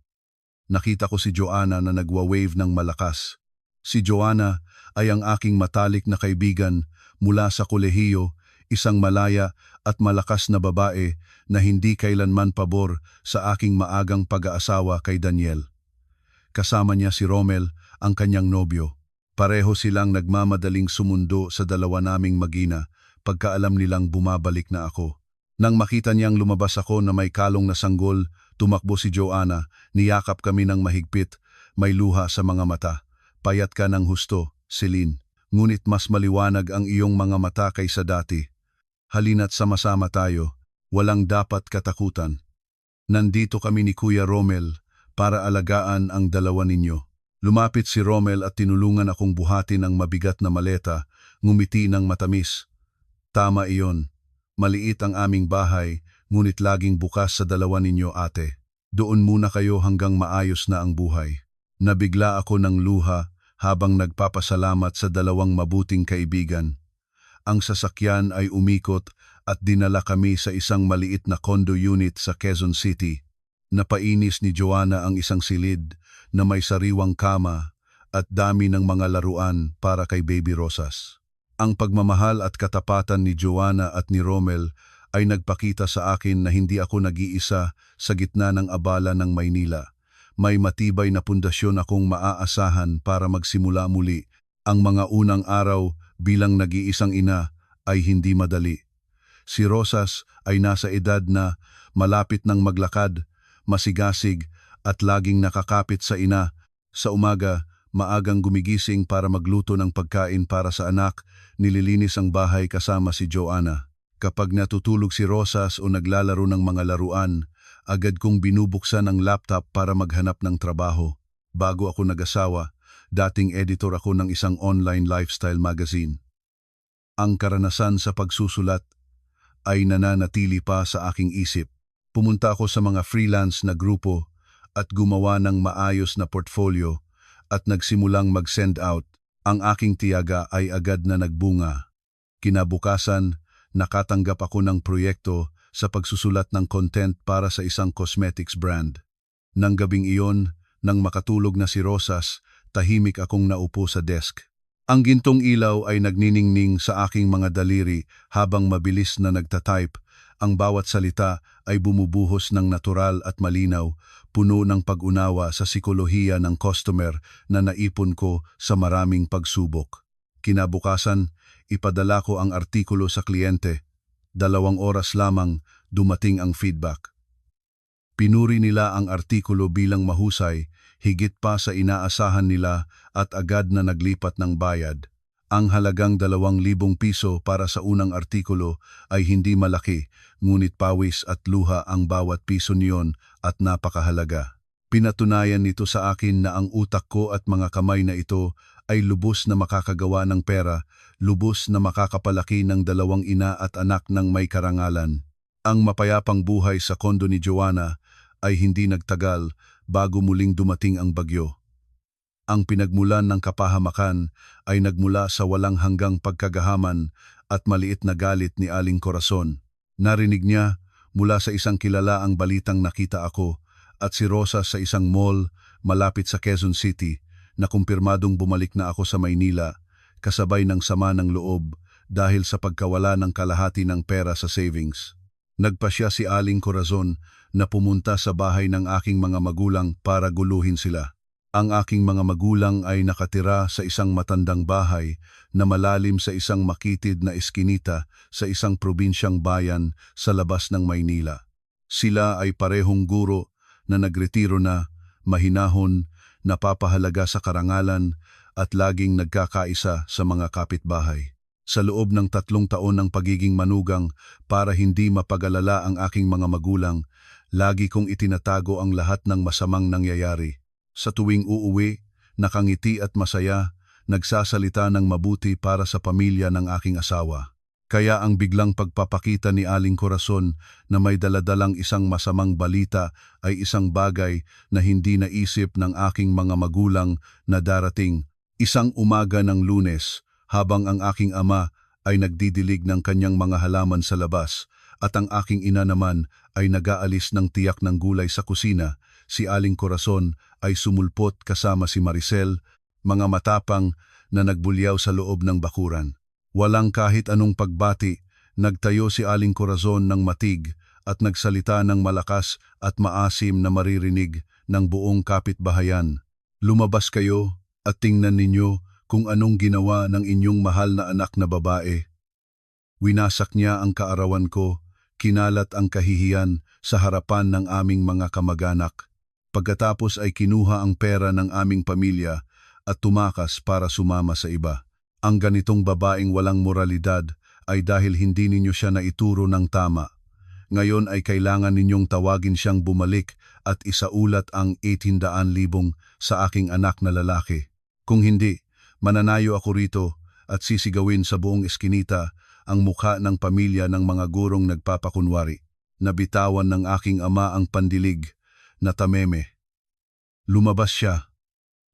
nakita ko si Joanna na nagwa-wave ng malakas. Si Joanna ay ang aking matalik na kaibigan mula sa kolehiyo, isang malaya at malakas na babae na hindi kailanman pabor sa aking maagang pag-aasawa kay Daniel. Kasama niya si Romel, ang kanyang nobyo. Pareho silang nagmamadaling sumundo sa dalawa naming magina pagkaalam nilang bumabalik na ako. Nang makita niyang lumabas ako na may kalong na sanggol, tumakbo si Joanna, niyakap kami ng mahigpit, may luha sa mga mata. Payat ka ng husto, Celine. Ngunit mas maliwanag ang iyong mga mata kaysa dati. Halina't sama-sama tayo, walang dapat katakutan. Nandito kami ni Kuya Romel para alagaan ang dalawa ninyo. Lumapit si Romel at tinulungan akong buhatin ang mabigat na maleta, ngumiti ng matamis. Tama iyon, maliit ang aming bahay, ngunit laging bukas sa dalawa ninyo, ate. Doon muna kayo hanggang maayos na ang buhay. Nabigla ako ng luha habang nagpapasalamat sa dalawang mabuting kaibigan. Ang sasakyan ay umikot at dinala kami sa isang maliit na condo unit sa Quezon City. Napainis ni Joanna ang isang silid na may sariwang kama at dami ng mga laruan para kay Baby Rosas. Ang pagmamahal at katapatan ni Joanna at ni Romel ay nagpakita sa akin na hindi ako nag-iisa sa gitna ng abala ng Maynila. May matibay na pundasyon akong maaasahan para magsimula muli. Ang mga unang araw bilang nag-iisang ina ay hindi madali. Si Rosas ay nasa edad na malapit ng maglakad, masigasig at laging nakakapit sa ina. Sa umaga, maagang gumigising para magluto ng pagkain para sa anak, nililinis ang bahay kasama si Joanna. Kapag natutulog si Rosas o naglalaro ng mga laruan, agad kong binubuksan ang laptop para maghanap ng trabaho. Bago ako nag-asawa, dating editor ako ng isang online lifestyle magazine. Ang karanasan sa pagsusulat ay nananatili pa sa aking isip. Pumunta ako sa mga freelance na grupo at gumawa ng maayos na portfolio at nagsimulang mag-send out. Ang aking tiyaga ay agad na nagbunga. Kinabukasan, nakatanggap ako ng proyekto sa pagsusulat ng content para sa isang cosmetics brand. Nang gabing iyon, nang makatulog na si Rosas, tahimik akong naupo sa desk. Ang gintong ilaw ay nagniningning sa aking mga daliri habang mabilis na nagtatype. Ang bawat salita ay bumubuhos ng natural at malinaw, puno ng pag-unawa sa sikolohiya ng customer na naipon ko sa maraming pagsubok. Kinabukasan, ipadala ko ang artikulo sa kliyente. 2 oras lamang dumating ang feedback. Pinuri nila ang artikulo bilang mahusay, higit pa sa inaasahan nila at agad na naglipat ng bayad. Ang halagang 2,000 piso para sa unang artikulo ay hindi malaki, ngunit pawis at luha ang bawat piso niyon at napakahalaga. Pinatunayan nito sa akin na ang utak ko at mga kamay na ito ay lubos na makakagawa ng pera, lubos na makakapalaki ng 2 ina at anak ng may karangalan. Ang mapayapang buhay sa kondo ni Joanna ay hindi nagtagal bago muling dumating ang bagyo. Ang pinagmulan ng kapahamakan ay nagmula sa walang hanggang pagkagahaman at maliit na galit ni Aling Corazon. Narinig niya mula sa isang kilala ang balitang nakita ako at si Rosa sa isang mall malapit sa Quezon City na kumpirmadong bumalik na ako sa Maynila kasabay ng sama ng loob dahil sa pagkawala ng kalahati ng pera sa savings. Nagpasya si Aling Corazon na pumunta sa bahay ng aking mga magulang para guluhin sila. Ang aking mga magulang ay nakatira sa isang matandang bahay na malalim sa isang makitid na eskinita sa isang probinsyang bayan sa labas ng Maynila. Sila ay parehong guro na nagretiro na, mahinahon, napapahalaga sa karangalan at laging nagkakaisa sa mga kapitbahay. Sa loob ng 3 taon ng pagiging manugang para hindi mapag-alala ang aking mga magulang, lagi kong itinatago ang lahat ng masamang nangyayari. Sa tuwing uuwi, nakangiti at masaya, nagsasalita ng mabuti para sa pamilya ng aking asawa. Kaya ang biglang pagpapakita ni Aling Corazon na may daladalang isang masamang balita ay isang bagay na hindi naisip ng aking mga magulang na darating. Isang umaga ng Lunes, habang ang aking ama ay nagdidilig ng kanyang mga halaman sa labas at ang aking ina naman ay nag-aalis ng tiyak ng gulay sa kusina, si Aling Corazon ay sumulpot kasama si Maricel, mga matapang na nagbulyaw sa loob ng bakuran. Walang kahit anong pagbati, nagtayo si Aling Corazon ng matig at nagsalita ng malakas at maasim na maririnig ng buong kapitbahayan. Lumabas kayo at tingnan ninyo kung anong ginawa ng inyong mahal na anak na babae. Winasak niya ang kaarawan ko, kinalat ang kahihiyan sa harapan ng aming mga kamag-anak. Pagkatapos ay kinuha ang pera ng aming pamilya at tumakas para sumama sa iba. Ang ganitong babaeng walang moralidad ay dahil hindi ninyo siya naituro ng tama. Ngayon ay kailangan ninyong tawagin siyang bumalik at isaulat ang 800,000 sa aking anak na lalaki. Kung hindi, mananayo ako rito at sisigawin sa buong eskinita ang mukha ng pamilya ng mga gurong nagpapakunwari. Nabitawan ng aking ama ang pandilig na tameme. Lumabas siya.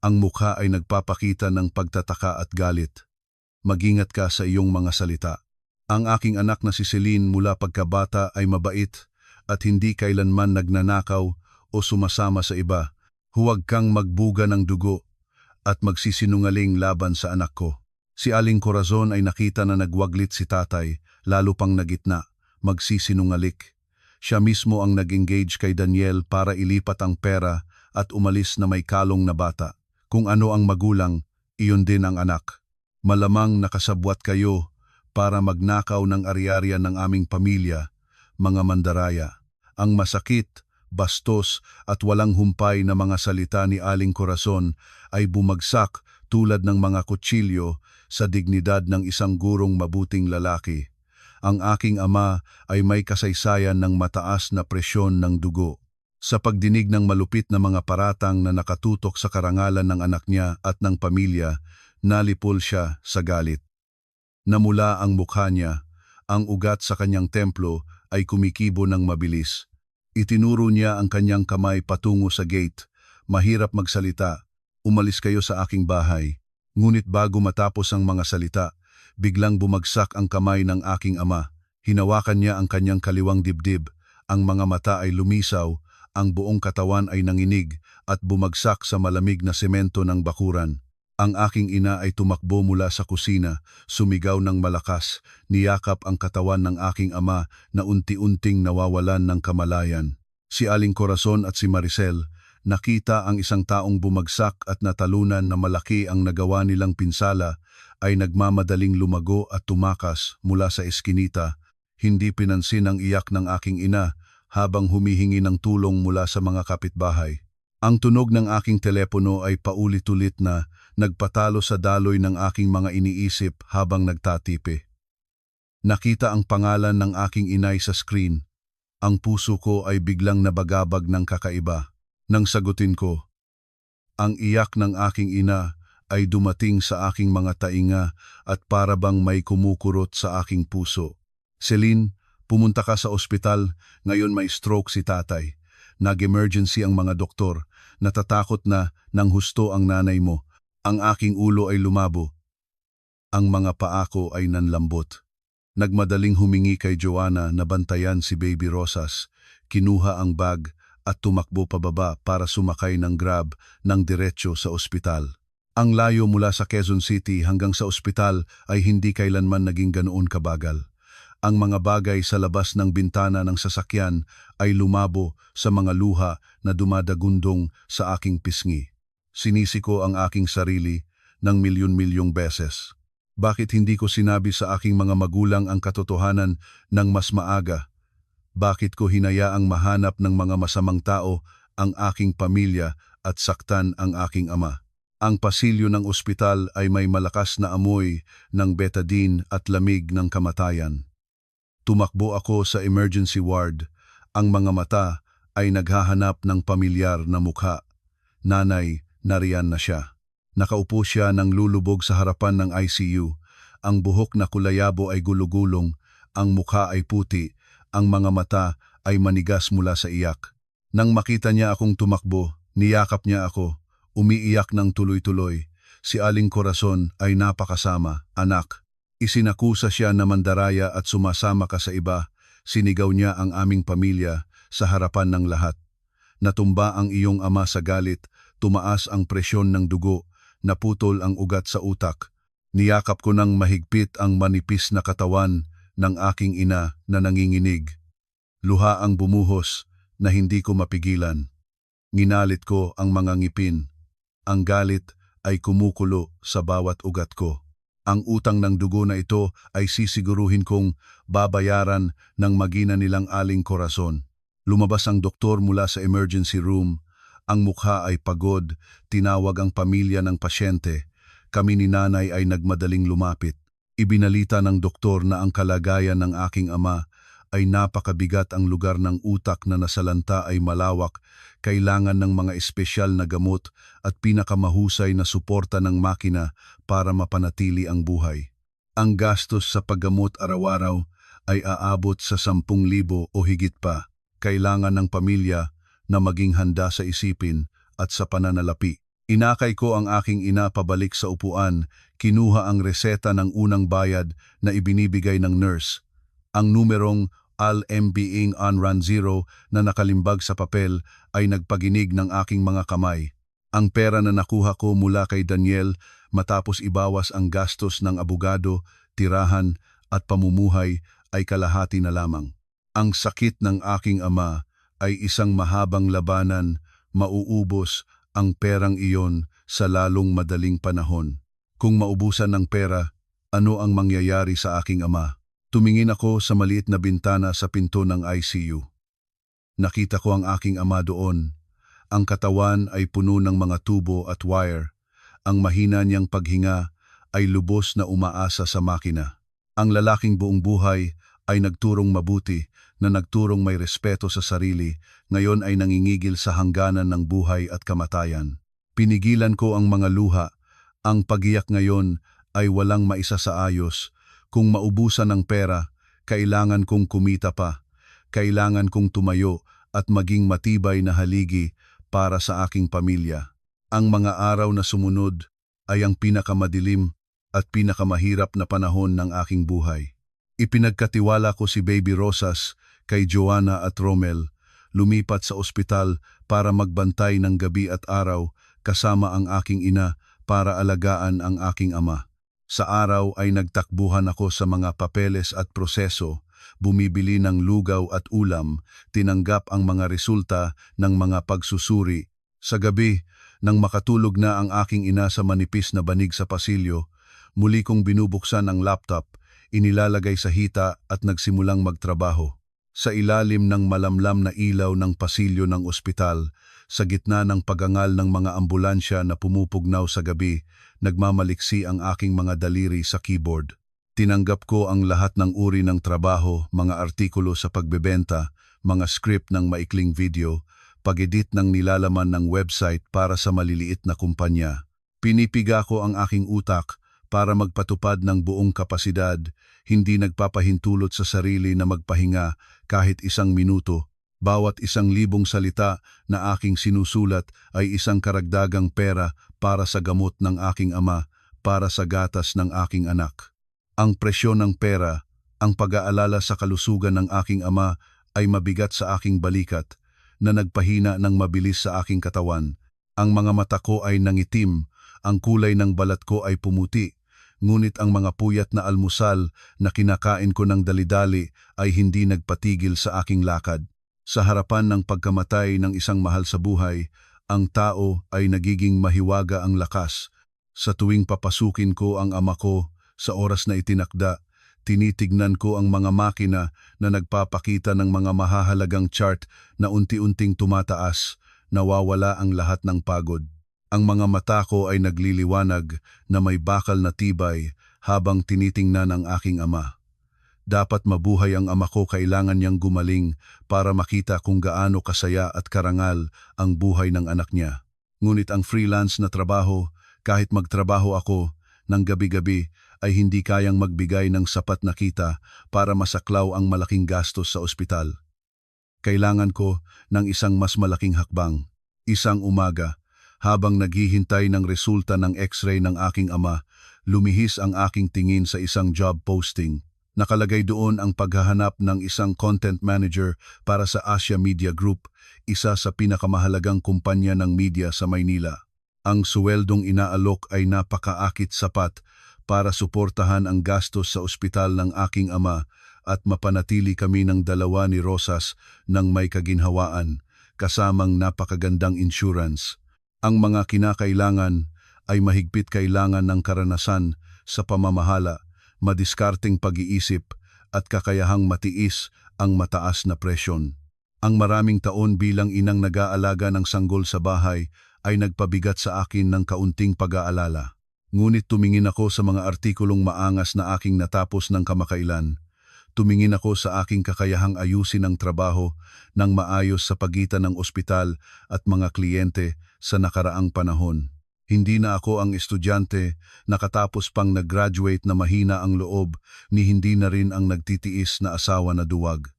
Ang mukha ay nagpapakita ng pagtataka at galit. Mag-ingat ka sa iyong mga salita. Ang aking anak na si Celine mula pagkabata ay mabait at hindi kailanman nagnanakaw o sumasama sa iba. Huwag kang magbuga ng dugo at magsisinungaling laban sa anak ko. Si Aling Corazon ay nakita na nagwaglit si tatay, lalo pang nagitna, magsisinungalik. Siya mismo ang nag-engage kay Daniel para ilipat ang pera at umalis na may kalong na bata. Kung ano ang magulang, iyon din ang anak. Malamang nakasabwat kayo para magnakaw ng ari-arian ng aming pamilya, mga mandaraya. Ang masakit, bastos at walang humpay na mga salita ni Aling Corazon ay bumagsak tulad ng mga kutsilyo sa dignidad ng isang gurong mabuting lalaki. Ang aking ama ay may kasaysayan ng mataas na presyon ng dugo. Sa pagdinig ng malupit na mga paratang na nakatutok sa karangalan ng anak niya at ng pamilya, nalipol siya sa galit. Namula ang mukha niya, ang ugat sa kanyang templo ay kumikibo ng mabilis. Itinuro niya ang kanyang kamay patungo sa gate. Mahirap magsalita, umalis kayo sa aking bahay. Ngunit bago matapos ang mga salita, biglang bumagsak ang kamay ng aking ama. Hinawakan niya ang kanyang kaliwang dibdib, ang mga mata ay lumisaw, ang buong katawan ay nanginig at bumagsak sa malamig na semento ng bakuran. Ang aking ina ay tumakbo mula sa kusina, sumigaw ng malakas, niyakap ang katawan ng aking ama na unti-unting nawawalan ng kamalayan. Si Aling Corazon at si Maricel, nakita ang isang taong bumagsak at natalunan na malaki ang nagawa nilang pinsala, ay nagmamadaling lumago at tumakas mula sa eskinita. Hindi pinansin ang iyak ng aking ina habang humihingi ng tulong mula sa mga kapitbahay. Ang tunog ng aking telepono ay paulit-ulit na nagpatalo sa daloy ng aking mga iniisip habang nagtatipi. Nakita ang pangalan ng aking inay sa screen. Ang puso ko ay biglang nabagabag ng kakaiba. Nang sagutin ko, ang iyak ng aking ina ay dumating sa aking mga tainga at para bang may kumukurot sa aking puso. Celine, pumunta ka sa ospital, ngayon may stroke si tatay. Nag-emergency ang mga doktor, natatakot na nang husto ang nanay mo. Ang aking ulo ay lumabo. Ang mga paa ko ay nanlambot. Nagmadaling humingi kay Joanna na bantayan si Baby Rosas, kinuha ang bag at tumakbo pababa para sumakay ng Grab ng diretsyo sa ospital. Ang layo mula sa Quezon City hanggang sa ospital ay hindi kailanman naging ganoon kabagal. Ang mga bagay sa labas ng bintana ng sasakyan ay lumabo sa mga luha na dumadagundong sa aking pisngi. Sinisi ko ang aking sarili ng milyon-milyong beses. Bakit hindi ko sinabi sa aking mga magulang ang katotohanan ng mas maaga? Bakit ko hinayaang mahanap ng mga masamang tao ang aking pamilya at saktan ang aking ama? Ang pasilyo ng ospital ay may malakas na amoy ng betadine at lamig ng kamatayan. Tumakbo ako sa emergency ward. Ang mga mata ay naghahanap ng pamilyar na mukha. Nanay, nariyan na siya. Nakaupo siya ng lulubog sa harapan ng ICU. Ang buhok na kulayabo ay gulugulong, ang mukha ay puti, ang mga mata ay manigas mula sa iyak. Nang makita niya akong tumakbo, niyakap niya ako, umiiyak ng tuloy-tuloy. Si Aling Corazon ay napakasama, anak. Isinakusa siya na mandaraya at sumasama ka sa iba, sinigaw niya ang aming pamilya sa harapan ng lahat. Natumba ang iyong ama sa galit, tumaas ang presyon ng dugo, naputol ang ugat sa utak. Niyakap ko ng mahigpit ang manipis na katawan ng aking ina na nanginginig. Luha ang bumuhos na hindi ko mapigilan. Nginalit ko ang mga ngipin. Ang galit ay kumukulo sa bawat ugat ko. Ang utang ng dugo na ito ay sisiguruhin kong babayaran ng magina nilang Aling Corazon. Lumabas ang doktor mula sa emergency room. Ang mukha ay pagod, tinawag ang pamilya ng pasyente. Kami ni nanay ay nagmadaling lumapit. Ibinalita ng doktor na ang kalagayan ng aking ama ay napakabigat, ang lugar ng utak na nasalanta ay malawak, kailangan ng mga espesyal na gamot at pinakamahusay na suporta ng makina para mapanatili ang buhay. Ang gastos sa paggamot araw-araw ay aabot sa 10,000 o higit pa. Kailangan ng pamilya na maging handa sa isipin at sa pananalapi. Inakay ko ang aking ina pabalik sa upuan, kinuha ang reseta ng unang bayad na ibinibigay ng nurse. Ang numerong Al-MBing Unrun 0 na nakalimbag sa papel ay nagpaginig ng aking mga kamay. Ang pera na nakuha ko mula kay Daniel matapos ibawas ang gastos ng abogado, tirahan at pamumuhay ay kalahati na lamang. Ang sakit ng aking ama ay isang mahabang labanan, mauubos ang perang iyon sa lalong madaling panahon. Kung maubusan ng pera, ano ang mangyayari sa aking ama? Tumingin ako sa maliit na bintana sa pinto ng ICU. Nakita ko ang aking ama doon. Ang katawan ay puno ng mga tubo at wire. Ang mahina niyang paghinga ay lubos na umaasa sa makina. Ang lalaking buong buhay ay nagturong mabuti, na nagturong may respeto sa sarili, ngayon ay nangingigil sa hangganan ng buhay at kamatayan. Pinigilan ko ang mga luha. Ang pagiyak ngayon ay walang maisasaayos. Kung maubusan ng pera, kailangan kong kumita pa. Kailangan kong tumayo at maging matibay na haligi para sa aking pamilya. Ang mga araw na sumunod ay ang pinakamadilim at pinakamahirap na panahon ng aking buhay. Ipinagkatiwala ko si Baby Rosas kay Joanna at Romel, lumipat sa ospital para magbantay ng gabi at araw kasama ang aking ina para alagaan ang aking ama. Sa araw ay nagtakbuhan ako sa mga papeles at proseso, bumibili ng lugaw at ulam, tinanggap ang mga resulta ng mga pagsusuri. Sa gabi, nang makatulog na ang aking ina sa manipis na banig sa pasilyo, muli kong binubuksan ang laptop, inilalagay sa hita at nagsimulang magtrabaho. Sa ilalim ng malamlam na ilaw ng pasilyo ng ospital, sa gitna ng pagangal ng mga ambulansya na pumupugnaw sa gabi, nagmamaliksi ang aking mga daliri sa keyboard. Tinanggap ko ang lahat ng uri ng trabaho, mga artikulo sa pagbebenta, mga script ng maikling video, pag-edit ng nilalaman ng website para sa maliliit na kumpanya. Pinipiga ko ang aking utak para magpatupad ng buong kapasidad, hindi nagpapahintulot sa sarili na magpahinga kahit isang minuto. Bawat 1,000 salita na aking sinusulat ay isang karagdagang pera para sa gamot ng aking ama, para sa gatas ng aking anak. Ang presyon ng pera, ang pag-aalala sa kalusugan ng aking ama ay mabigat sa aking balikat, na nagpahina ng mabilis sa aking katawan. Ang mga mata ko ay nangitim, ang kulay ng balat ko ay pumuti, ngunit ang mga puyat na almusal na kinakain ko ng dalidali ay hindi nagpatigil sa aking lakad. Sa harapan ng pagkamatay ng isang mahal sa buhay, ang tao ay nagiging mahiwaga ang lakas. Sa tuwing papasukin ko ang ama ko, sa oras na itinakda, tinitignan ko ang mga makina na nagpapakita ng mga mahahalagang chart na unti-unting tumataas, nawawala ang lahat ng pagod. Ang mga mata ko ay nagliliwanag na may bakal na tibay habang tinitingnan ang aking ama. Dapat mabuhay ang ama ko, kailangan niyang gumaling para makita kung gaano kasaya at karangal ang buhay ng anak niya. Ngunit ang freelance na trabaho, kahit magtrabaho ako ng gabi-gabi, ay hindi kayang magbigay ng sapat na kita para masaklaw ang malaking gastos sa ospital. Kailangan ko ng isang mas malaking hakbang. Isang umaga, habang naghihintay ng resulta ng x-ray ng aking ama, lumihis ang aking tingin sa isang job posting. Nakalagay doon ang paghahanap ng isang content manager para sa Asia Media Group, isa sa pinakamahalagang kumpanya ng media sa Maynila. Ang suweldong inaalok ay napakaakit sapat para suportahan ang gastos sa ospital ng aking ama at mapanatili kami ng dalawa ni Rosas ng may kaginhawaan, kasamang napakagandang insurance. Ang mga kinakailangan ay mahigpit, kailangan ng karanasan sa pamamahala, madiskarteng pag-iisip at kakayahang matiis ang mataas na presyon. Ang maraming taon bilang inang nag-aalaga ng sanggol sa bahay ay nagpabigat sa akin ng kaunting pag-aalala. Ngunit tumingin ako sa mga artikulong maangas na aking natapos ng kamakailan. Tumingin ako sa aking kakayahang ayusin ang trabaho ng maayos sa pagitan ng ospital at mga kliyente sa nakaraang panahon. Hindi na ako ang estudyante nakatapos pang nag-graduate na mahina ang loob, ni hindi na rin ang nagtitiis na asawa na duwag.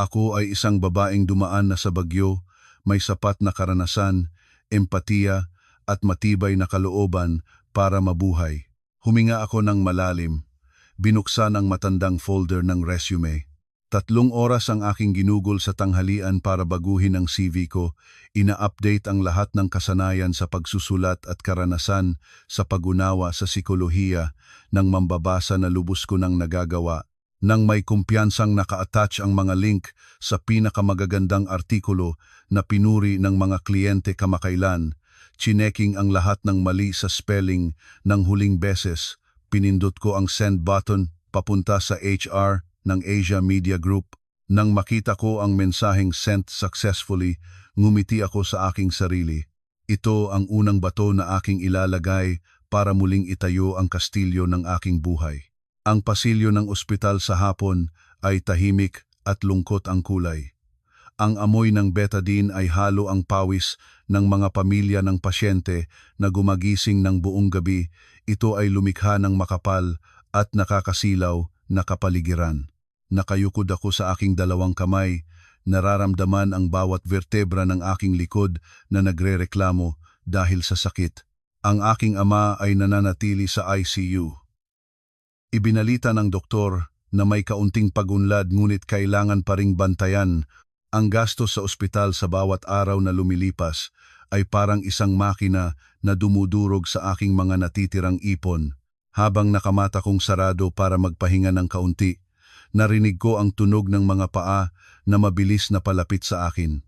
Ako ay isang babaeng dumaan na sa bagyo, may sapat na karanasan, empatiya at matibay na kalooban para mabuhay. Huminga ako ng malalim. Binuksan ang matandang folder ng resume. 3 oras ang aking ginugol sa tanghalian para baguhin ang CV ko. Ina-update ang lahat ng kasanayan sa pagsusulat at karanasan sa pag-unawa sa psikolohiya ng mambabasa na lubos ko nang nagagawa. Nang may kumpiyansang naka-attach ang mga link sa pinakamagagandang artikulo na pinuri ng mga kliyente kamakailan, chineking ang lahat ng mali sa spelling ng huling beses, pinindot ko ang send button papunta sa HR ng Asia Media Group. Nang makita ko ang mensaheng sent successfully, ngumiti ako sa aking sarili. Ito ang unang bato na aking ilalagay para muling itayo ang kastilyo ng aking buhay. Ang pasilyo ng ospital sa hapon ay tahimik at lungkot ang kulay. Ang amoy ng betadine ay halo ang pawis ng mga pamilya ng pasyente na gumagising ng buong gabi. Ito ay lumikha ng makapal at nakakasilaw na kapaligiran. Nakayukod ako sa aking 2 kamay, nararamdaman ang bawat vertebra ng aking likod na nagrereklamo dahil sa sakit. Ang aking ama ay nananatili sa ICU. Ibinalita ng doktor na may kaunting pagunlad, ngunit kailangan pa ring bantayan. Ang gastos sa ospital sa bawat araw na lumilipas ay parang isang makina na dumudurog sa aking mga natitirang ipon. Habang nakamata kong sarado para magpahinga ng kaunti, narinig ko ang tunog ng mga paa na mabilis na palapit sa akin.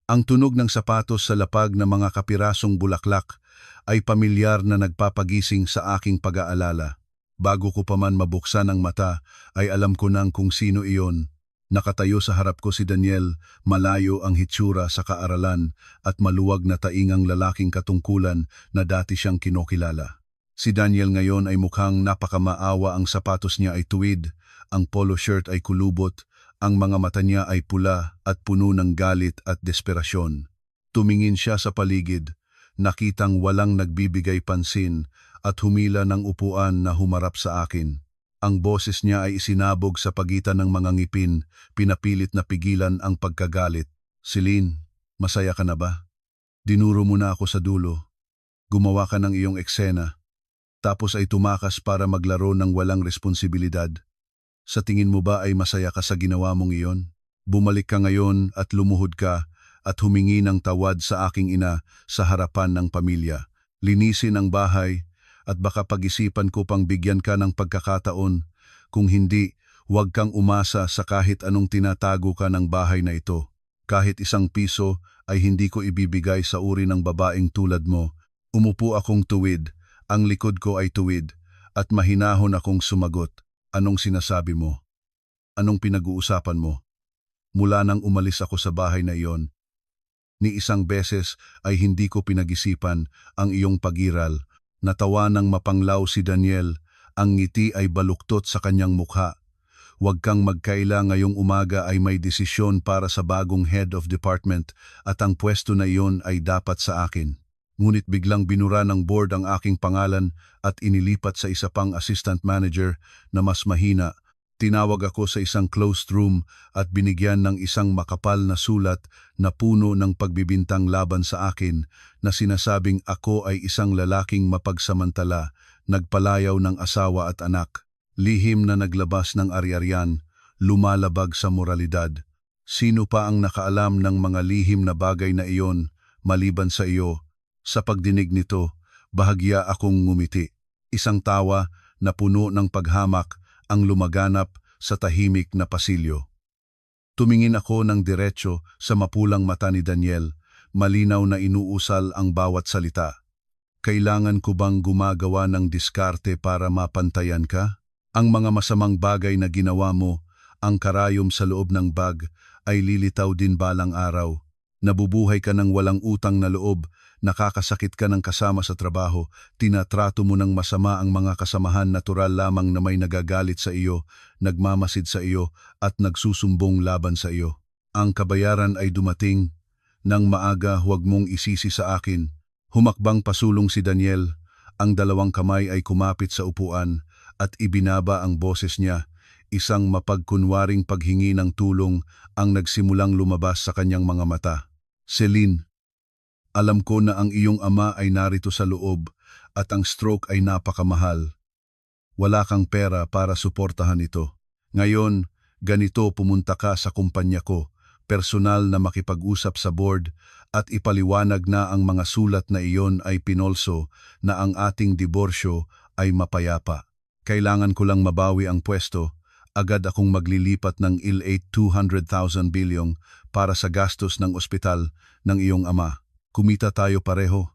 Ang tunog ng sapatos sa lapag ng mga kapirasong bulaklak ay pamilyar na nagpapagising sa aking pag-aalala. Bago ko pa man mabuksan ang mata, ay alam ko nang kung sino iyon. Nakatayo sa harap ko si Daniel, malayo ang hitsura sa kaaralan at maluwag na taingang lalaking katungkulan na dati siyang kinokilala. Si Daniel ngayon ay mukhang napakamaawa, ang sapatos niya ay tuwid, ang polo shirt ay kulubot, ang mga mata niya ay pula at puno ng galit at desperasyon. Tumingin siya sa paligid, nakitang walang nagbibigay pansin at humila ng upuan na humarap sa akin. Ang boses niya ay isinabog sa pagitan ng mga ngipin, pinapilit na pigilan ang pagkagalit. "Celine, masaya ka na ba? Dinuro mo na ako sa dulo. Gumawa ka ng iyong eksena. Tapos ay tumakas para maglaro ng walang responsibilidad. Sa tingin mo ba ay masaya ka sa ginawa mong iyon? Bumalik ka ngayon at lumuhod ka at humingi ng tawad sa aking ina sa harapan ng pamilya. Linisin ang bahay at baka pag-isipan ko pang bigyan ka ng pagkakataon. Kung hindi, huwag kang umasa sa kahit anong tinatago ka ng bahay na ito. Kahit isang piso ay hindi ko ibibigay sa uri ng babaeng tulad mo." Umupo akong tuwid, ang likod ko ay tuwid, at mahinahon akong sumagot. "Anong sinasabi mo? Anong pinag-uusapan mo?" Mula nang umalis ako sa bahay na iyon, ni isang beses ay hindi ko pinag-isipan ang iyong pagiral. Natawa ng mapanglaw si Daniel, ang ngiti ay baluktot sa kanyang mukha. "Huwag kang magkaila, ngayong umaga ay may desisyon para sa bagong head of department at ang pwesto na iyon ay dapat sa akin." Ngunit biglang binura ng board ang aking pangalan at inilipat sa isa pang assistant manager na mas mahina. Tinawag ako sa isang closed room at binigyan ng isang makapal na sulat na puno ng pagbibintang laban sa akin na sinasabing ako ay isang lalaking mapagsamantala, nagpalayaw ng asawa at anak, lihim na naglabas ng ari-arian, lumalabag sa moralidad. Sino pa ang nakaalam ng mga lihim na bagay na iyon maliban sa iyo? Sa pagdinig nito, bahagya akong ngumiti. Isang tawa na puno ng paghamak ang lumaganap sa tahimik na pasilyo. Tumingin ako ng diretso sa mapulang mata ni Daniel, malinaw na inuusal ang bawat salita. "Kailangan ko bang gumagawa ng diskarte para mapantayan ka? Ang mga masamang bagay na ginawa mo, ang karayom sa loob ng bag, ay lilitaw din balang araw. Nabubuhay ka ng walang utang na loob, nakakasakit ka ng kasama sa trabaho, tinatrato mo ng masama ang mga kasamahan, natural lamang na may nagagalit sa iyo, nagmamasid sa iyo at nagsusumbong laban sa iyo. Ang kabayaran ay dumating. Nang maaga, huwag mong isisi sa akin." Humakbang pasulong si Daniel, ang dalawang kamay ay kumapit sa upuan at ibinaba ang boses niya. Isang mapagkunwaring paghingi ng tulong ang nagsimulang lumabas sa kanyang mga mata. "Celine, alam ko na ang iyong ama ay narito sa loob at ang stroke ay napakamahal. Wala kang pera para suportahan ito. Ngayon, ganito, pumunta ka sa kumpanya ko, personal na makipag-usap sa board at ipaliwanag na ang mga sulat na iyon ay pinolso, na ang ating diborsyo ay mapayapa. Kailangan ko lang mabawi ang pwesto. Agad akong maglilipat ng IL-8 200,000 bilyong para sa gastos ng ospital ng iyong ama. Kumita tayo pareho.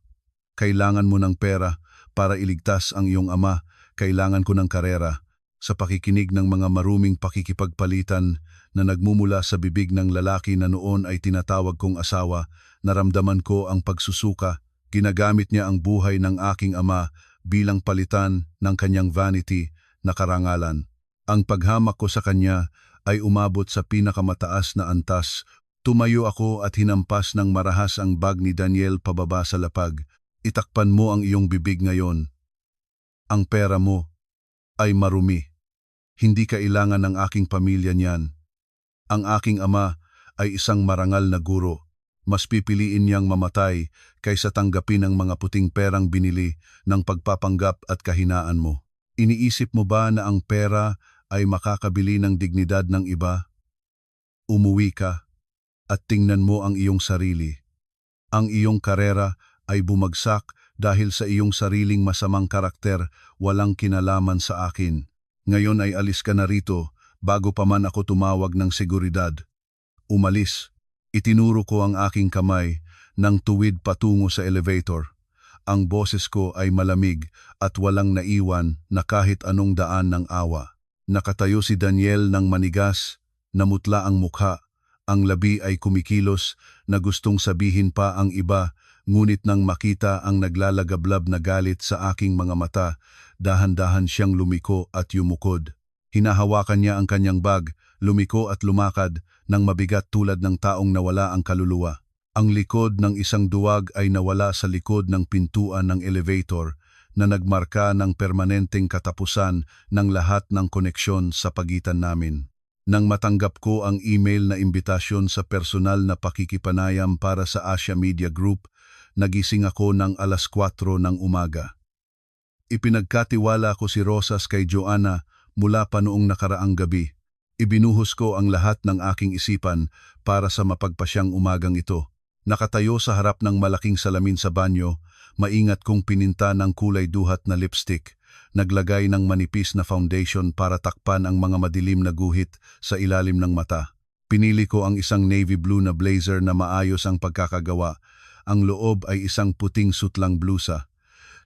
Kailangan mo ng pera para iligtas ang iyong ama. Kailangan ko ng karera." Sa pakikinig ng mga maruming pakikipagpalitan na nagmumula sa bibig ng lalaki na noon ay tinatawag kong asawa, naramdaman ko ang pagsusuka. Ginagamit niya ang buhay ng aking ama bilang palitan ng kanyang vanity na karangalan. Ang paghamak ko sa kanya ay umabot sa pinakamataas na antas. Tumayo ako at hinampas ng marahas ang bag ni Daniel pababa sa lapag. "Itakpan mo ang iyong bibig ngayon. Ang pera mo ay marumi. Hindi kailangan ng aking pamilya niyan. Ang aking ama ay isang marangal na guro. Mas pipiliin niyang mamatay kaysa tanggapin ang mga puting perang binili ng pagpapanggap at kahinaan mo. Iniisip mo ba na ang pera ay makakabili ng dignidad ng iba? Umuwi ka at tingnan mo ang iyong sarili. Ang iyong karera ay bumagsak dahil sa iyong sariling masamang karakter, walang kinalaman sa akin. Ngayon ay alis ka na rito bago pa man ako tumawag ng seguridad." Umalis. Itinuro ko ang aking kamay ng tuwid patungo sa elevator. Ang boses ko ay malamig at walang naiwan na kahit anong daan ng awa. Nakatayo si Daniel ng manigas, namutla ang mukha, ang labi ay kumikilos na gustong sabihin pa ang iba, ngunit nang makita ang naglalagablab na galit sa aking mga mata, dahan-dahan siyang lumiko at yumukod. Hinahawakan niya ang kanyang bag, lumiko at lumakad, nang mabigat tulad ng taong nawala ang kaluluwa. Ang likod ng isang duwag ay nawala sa likod ng pintuan ng elevator na nagmarka ng permanenteng katapusan ng lahat ng koneksyon sa pagitan namin. Nang matanggap ko ang email na imbitasyon sa personal na pakikipanayam para sa Asia Media Group, nagising ako ng 4:00 ng umaga. Ipinagkatiwala ko si Rosas kay Joanna mula pa noong nakaraang gabi. Ibinuhos ko ang lahat ng aking isipan para sa mapagpasyang umagang ito. Nakatayo sa harap ng malaking salamin sa banyo, maingat kong pininta ng kulay duhat na lipstick, naglagay ng manipis na foundation para takpan ang mga madilim na guhit sa ilalim ng mata. Pinili ko ang isang navy blue na blazer na maayos ang pagkakagawa. Ang loob ay isang puting sutlang blusa.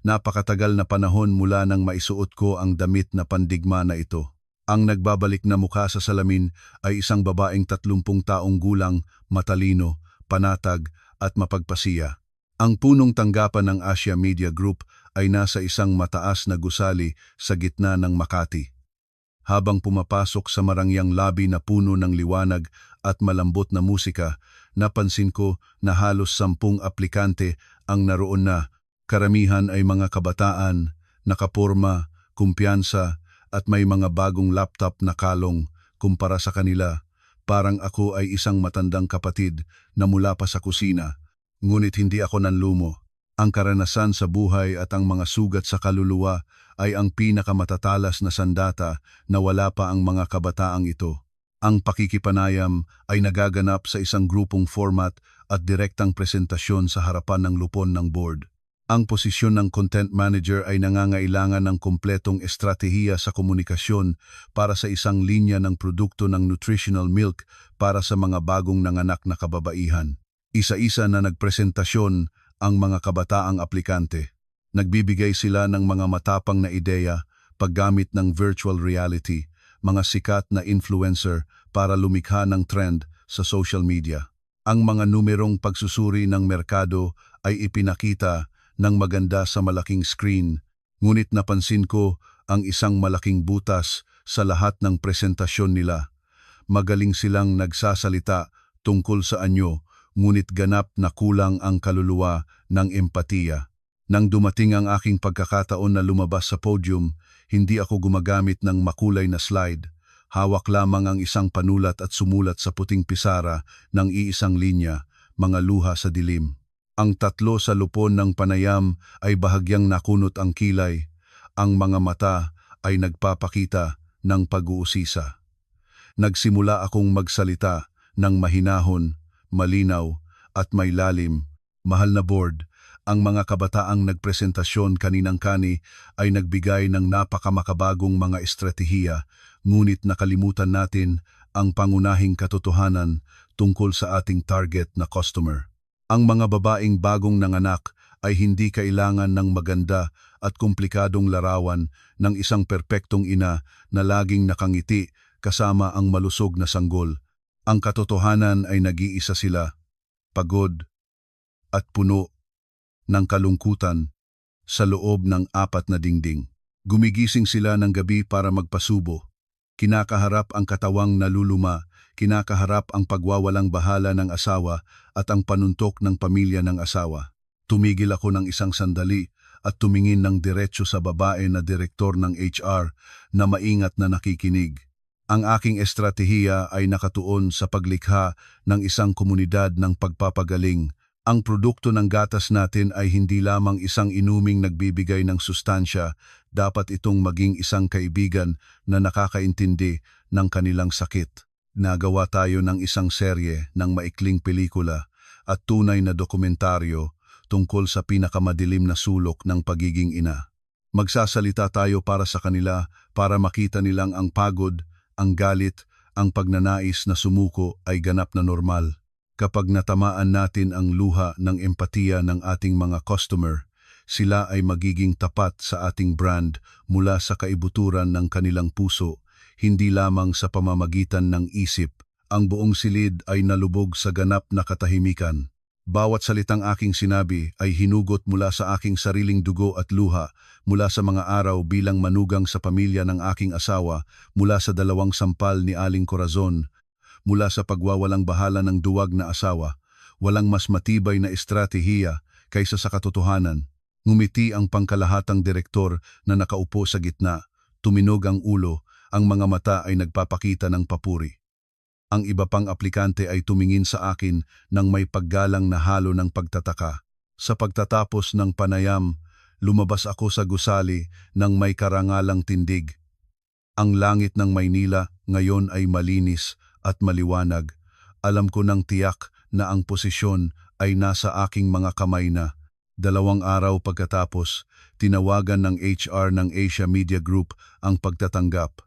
Napakatagal na panahon mula nang maisuot ko ang damit na pandigma na ito. Ang nagbabalik na mukha sa salamin ay isang babaeng 30 taong gulang, matalino, panatag at mapagpasiya. Ang punong tanggapan ng Asia Media Group ay nasa isang mataas na gusali sa gitna ng Makati. Habang pumapasok sa marangyang labi na puno ng liwanag at malambot na musika, napansin ko na halos 10 aplikante ang naroon na. Karamihan ay mga kabataan, nakaporma, kumpiyansa at may mga bagong laptop na kalong kumpara sa kanila. Parang ako ay isang matandang kapatid na mula pa sa kusina. Ngunit hindi ako nanlumo. Ang karanasan sa buhay at ang mga sugat sa kaluluwa ay ang pinakamatatalas na sandata na wala pa ang mga kabataang ito. Ang pakikipanayam ay nagaganap sa isang grupong format at direktang presentasyon sa harapan ng lupon ng board. Ang posisyon ng content manager ay nangangailangan ng kumpletong estratehiya sa komunikasyon para sa isang linya ng produkto ng nutritional milk para sa mga bagong nanganak na kababaihan. Isa-isa na nagpresentasyon ang mga kabataang aplikante. Nagbibigay sila ng mga matapang na ideya, paggamit ng virtual reality, mga sikat na influencer para lumikha ng trend sa social media. Ang mga numerong pagsusuri ng merkado ay ipinakita ng maganda sa malaking screen, ngunit napansin ko ang isang malaking butas sa lahat ng presentasyon nila. Magaling silang nagsasalita tungkol sa anyo, ngunit ganap na kulang ang kaluluwa ng empatiya. Nang dumating ang aking pagkakataon na lumabas sa podium, hindi ako gumagamit ng makulay na slide. Hawak lamang ang isang panulat at sumulat sa puting pisara ng iisang linya, mga luha sa dilim. Ang 3 sa lupon ng panayam ay bahagyang nakunot ang kilay. Ang mga mata ay nagpapakita ng pag-uusisa. Nagsimula akong magsalita ng mahinahon, malinaw at may lalim. Mahal na board, ang mga kabataang nagpresentasyon kaninang-kani ay nagbigay ng napakamakabagong mga estratehiya, ngunit nakalimutan natin ang pangunahing katotohanan tungkol sa ating target na customer. Ang mga babaeng bagong nanganak ay hindi kailangan ng maganda at komplikadong larawan ng isang perpektong ina na laging nakangiti kasama ang malusog na sanggol. Ang katotohanan ay nag-iisa sila, pagod at puno ng kalungkutan sa loob ng 4 na dingding. Gumigising sila ng gabi para magpasubo. Kinakaharap ang katawang naluluma, kinakaharap ang pagwawalang bahala ng asawa at ang panuntok ng pamilya ng asawa. Tumigil ako ng isang sandali at tumingin ng diretso sa babae na direktor ng HR na maingat na nakikinig. Ang aking estratehiya ay nakatuon sa paglikha ng isang komunidad ng pagpapagaling. Ang produkto ng gatas natin ay hindi lamang isang inuming nagbibigay ng sustansya, dapat itong maging isang kaibigan na nakakaintindi ng kanilang sakit. Nagawa tayo ng isang serye ng maikling pelikula at tunay na dokumentaryo tungkol sa pinakamadilim na sulok ng pagiging ina. Magsasalita tayo para sa kanila para makita nilang ang pagod, ang galit, ang pagnanais na sumuko ay ganap na normal. Kapag natamaan natin ang luha ng empatiya ng ating mga customer, sila ay magiging tapat sa ating brand mula sa kaibuturan ng kanilang puso, hindi lamang sa pamamagitan ng isip. Ang buong silid ay nalubog sa ganap na katahimikan. Bawat salitang aking sinabi ay hinugot mula sa aking sariling dugo at luha, mula sa mga araw bilang manugang sa pamilya ng aking asawa, mula sa 2 sampal ni Aling Corazon, mula sa pagwawalang bahala ng duwag na asawa. Walang mas matibay na estratehiya kaysa sa katotohanan. Ngumiti ang pangkalahatang direktor na nakaupo sa gitna, tuminog ang ulo, ang mga mata ay nagpapakita ng papuri. Ang iba pang aplikante ay tumingin sa akin nang may paggalang na halo ng pagtataka. Sa pagtatapos ng panayam, lumabas ako sa gusali ng may karangalang tindig. Ang langit ng Maynila ngayon ay malinis at maliwanag. Alam ko ng tiyak na ang posisyon ay nasa aking mga kamay na. 2 araw pagkatapos, tinawagan ng HR ng Asia Media Group ang pagtatanggap.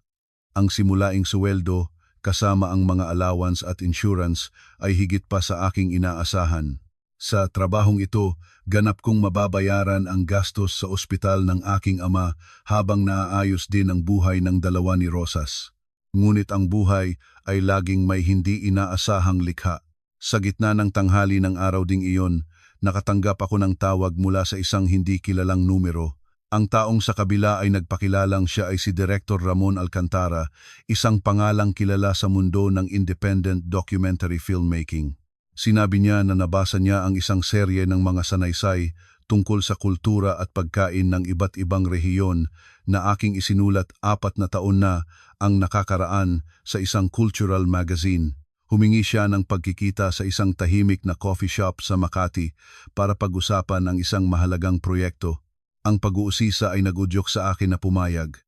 Ang simulaing suweldo, kasama ang mga allowance at insurance, ay higit pa sa aking inaasahan. Sa trabahong ito, ganap kong mababayaran ang gastos sa ospital ng aking ama habang naaayos din ang buhay ng 2 ni Rosas. Ngunit ang buhay ay laging may hindi inaasahang likha. Sa gitna ng tanghali ng araw ding iyon, nakatanggap ako ng tawag mula sa isang hindi kilalang numero. Ang taong sa kabila ay nagpakilalang siya ay si Director Ramon Alcantara, isang pangalang kilala sa mundo ng independent documentary filmmaking. Sinabi niya na nabasa niya ang isang serye ng mga sanaysay tungkol sa kultura at pagkain ng iba't ibang rehiyon na aking isinulat 4 na taon na ang nakakaraan sa isang cultural magazine. Humingi siya ng pagkikita sa isang tahimik na coffee shop sa Makati para pag-usapan ang isang mahalagang proyekto. Ang pag-uusisa ay nagudyok sa akin na pumayag.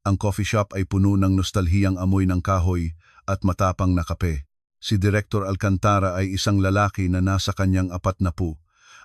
Ang coffee shop ay puno ng nostalhiyang amoy ng kahoy at matapang na kape. Si Director Alcantara ay isang lalaki na nasa kanyang 40.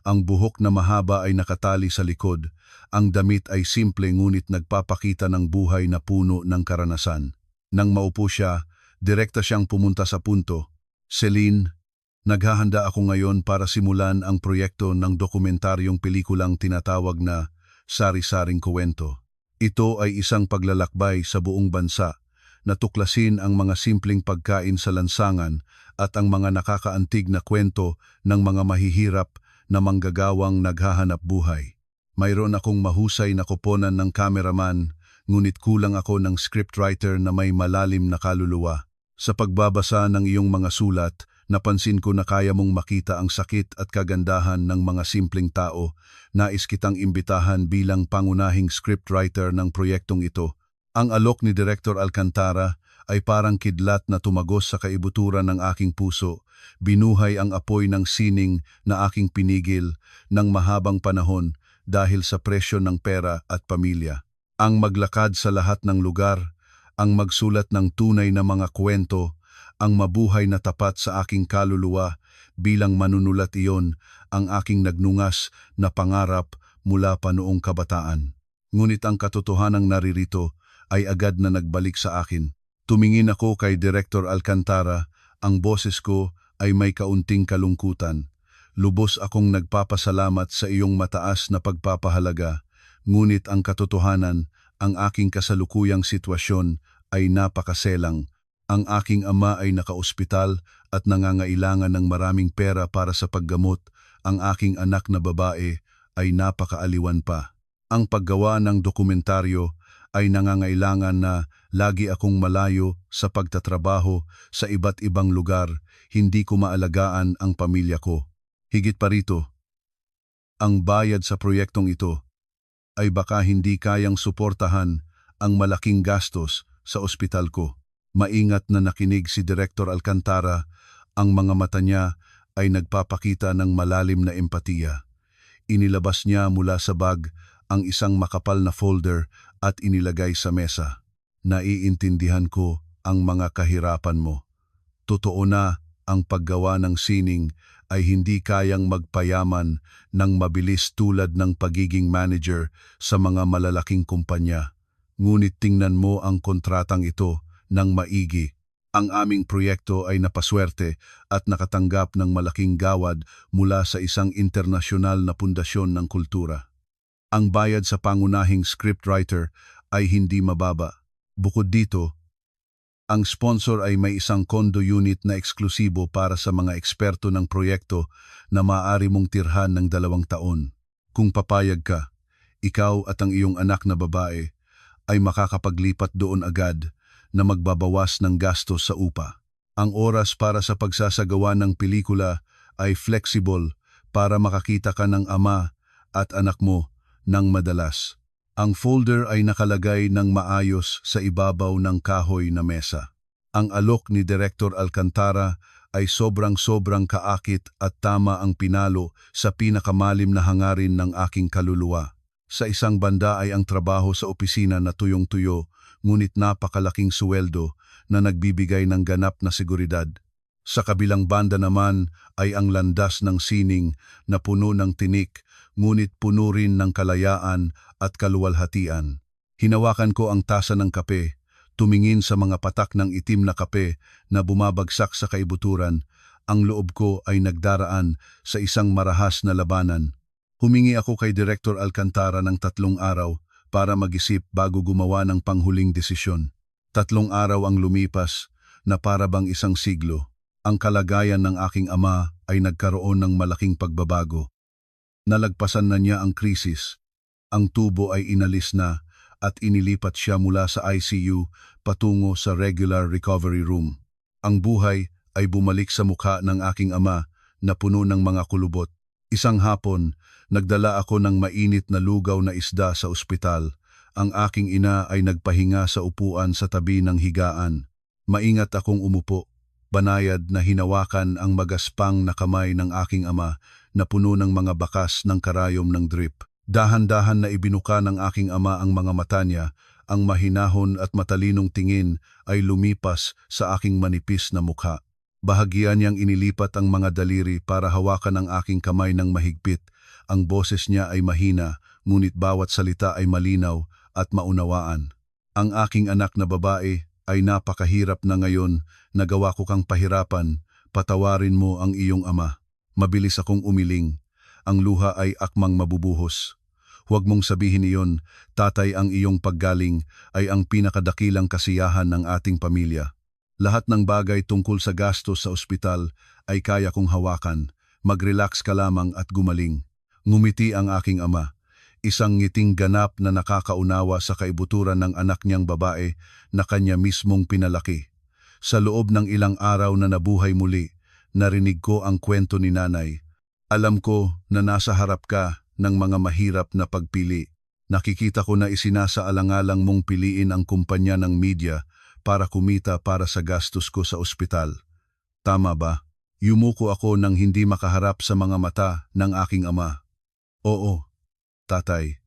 Ang buhok na mahaba ay nakatali sa likod. Ang damit ay simple ngunit nagpapakita ng buhay na puno ng karanasan. Nang maupo siya, direkta siyang pumunta sa punto. Celine, naghahanda ako ngayon para simulan ang proyekto ng dokumentaryong pelikulang tinatawag na Sari-Saring Kuwento. Ito ay isang paglalakbay sa buong bansa, natuklasin ang mga simpleng pagkain sa lansangan at ang mga nakakaantig na kwento ng mga mahihirap na manggagawang naghahanap buhay. Mayroon akong mahusay na koponan ng cameraman, ngunit kulang ako ng scriptwriter na may malalim na kaluluwa. Sa pagbabasa ng iyong mga sulat, napansin ko na kaya mong makita ang sakit at kagandahan ng mga simpleng tao. Nais kitang imbitahan bilang pangunahing scriptwriter ng proyektong ito. Ang alok ni Director Alcantara ay parang kidlat na tumagos sa kaibuturan ng aking puso. Binuhay ang apoy ng sining na aking pinigil ng mahabang panahon dahil sa presyo ng pera at pamilya. Ang maglakad sa lahat ng lugar, ang magsulat ng tunay na mga kwento, ang mabuhay na tapat sa aking kaluluwa bilang manunulat iyon ang aking nagnungas na pangarap mula pa noong kabataan. Ngunit ang katotohanang naririto ay agad na nagbalik sa akin. Tumingin ako kay Director Alcantara, ang boses ko ay may kaunting kalungkutan. Lubos akong nagpapasalamat sa iyong mataas na pagpapahalaga, ngunit ang katotohanan, ang aking kasalukuyang sitwasyon ay napakaselang. Ang aking ama ay nakaospital at nangangailangan ng maraming pera para sa paggamot. Ang aking anak na babae ay napakaaliwan pa. Ang paggawa ng dokumentaryo ay nangangailangan na lagi akong malayo sa pagtatrabaho sa iba't ibang lugar, hindi ko maalagaan ang pamilya ko. Higit pa rito, ang bayad sa proyektong ito ay baka hindi kayang suportahan ang malaking gastos sa ospital ko. Maingat na nakinig si Director Alcantara, ang mga mata niya ay nagpapakita ng malalim na empatiya. Inilabas niya mula sa bag ang isang makapal na folder at inilagay sa mesa. Naiintindihan ko ang mga kahirapan mo. Totoo na ang paggawa ng sining ay hindi kayang magpayaman ng mabilis tulad ng pagiging manager sa mga malalaking kumpanya. Ngunit tingnan mo ang kontratang ito ng maigi. Ang aming proyekto ay napaswerte at nakatanggap ng malaking gawad mula sa isang internasyonal na pundasyon ng kultura. Ang bayad sa pangunahing scriptwriter ay hindi mababa. Bukod dito, Ang sponsor ay may isang condo unit na eksklusibo para sa mga eksperto ng proyekto na maaari mong tirhan ng 2 taon. Kung papayag ka, ikaw at ang iyong anak na babae ay makakapaglipat doon agad na magbabawas ng gastos sa upa. Ang oras para sa pagsasagawa ng pelikula ay flexible para makakita ka ng ama at anak mo ng madalas. Ang folder ay nakalagay ng maayos sa ibabaw ng kahoy na mesa. Ang alok ni Director Alcantara ay sobrang-sobrang kaakit at tama ang pinalo sa pinakamalim na hangarin ng aking kaluluwa. Sa isang banda ay ang trabaho sa opisina na tuyong-tuyo, ngunit napakalaking suweldo na nagbibigay ng ganap na seguridad. Sa kabilang banda naman ay ang landas ng sining na puno ng tinik, ngunit puno rin ng kalayaan at kaluwalhatian. Hinawakan ko ang tasa ng kape, tumingin sa mga patak ng itim na kape na bumabagsak sa kaibuturan. Ang loob ko ay nagdaraan sa isang marahas na labanan. Humingi ako kay Director Alcantara ng 3 araw para mag-isip bago gumawa ng panghuling desisyon. 3 araw ang lumipas na para bang isang siglo. Ang kalagayan ng aking ama ay nagkaroon ng malaking pagbabago. Nalagpasan na niya ang krisis. Ang tubo ay inalis na at inilipat siya mula sa ICU patungo sa regular recovery room. Ang buhay ay bumalik sa mukha ng aking ama na puno ng mga kulubot. Isang hapon, nagdala ako ng mainit na lugaw na isda sa ospital. Ang aking ina ay nagpahinga sa upuan sa tabi ng higaan. Maingat akong umupo, banayad na hinawakan ang magaspang na kamay ng aking ama na puno ng mga bakas ng karayom ng drip. Dahan-dahan na ibinuka ng aking ama ang mga mata niya, ang mahinahon at matalinong tingin ay lumipas sa aking manipis na mukha. Bahagyan niyang inilipat ang mga daliri para hawakan ang aking kamay ng mahigpit. Ang boses niya ay mahina, ngunit bawat salita ay malinaw at maunawaan. Ang aking anak na babae ay napakahirap na ngayon, nagawa ko kang pahirapan, patawarin mo ang iyong ama. Mabilis akong umiling. Ang luha ay akmang mabubuhos. Huwag mong sabihin iyon, tatay, ang iyong paggaling ay ang pinakadakilang kasiyahan ng ating pamilya. Lahat ng bagay tungkol sa gastos sa ospital ay kaya kong hawakan. Mag-relax ka lamang at gumaling. Ngumiti ang aking ama. Isang ngiting ganap na nakakaunawa sa kaibuturan ng anak niyang babae na kanya mismong pinalaki. Sa loob ng ilang araw na nabuhay muli, narinig ko ang kwento ni nanay. Alam ko na nasa harap ka ng mga mahirap na pagpili. Nakikita ko na isinasaalang-alang mong piliin ang kumpanya ng media para kumita para sa gastos ko sa ospital. Tama ba? Yumuko ako nang hindi makaharap sa mga mata ng aking ama. Oo, tatay.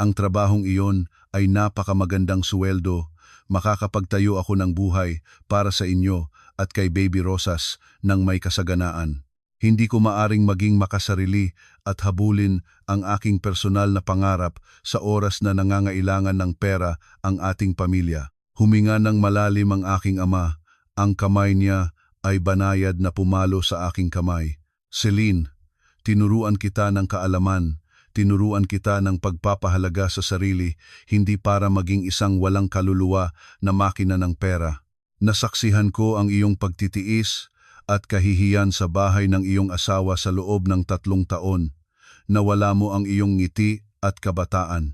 Ang trabahong iyon ay napakamagandang suweldo. Makakapagtayo ako ng buhay para sa inyo at kay Baby Rosas ng may kasaganaan. Hindi ko maaring maging makasarili at habulin ang aking personal na pangarap sa oras na nangangailangan ng pera ang ating pamilya. Huminga ng malalim ang aking ama. Ang kamay niya ay banayad na pumalo sa aking kamay. Celine, tinuruan kita ng kaalaman. Tinuruan kita ng pagpapahalaga sa sarili, hindi para maging isang walang kaluluwa na makina ng pera. Nasaksihan ko ang iyong pagtitiis at kahihiyan sa bahay ng iyong asawa sa loob ng 3 taon. Nawala mo ang iyong ngiti at kabataan.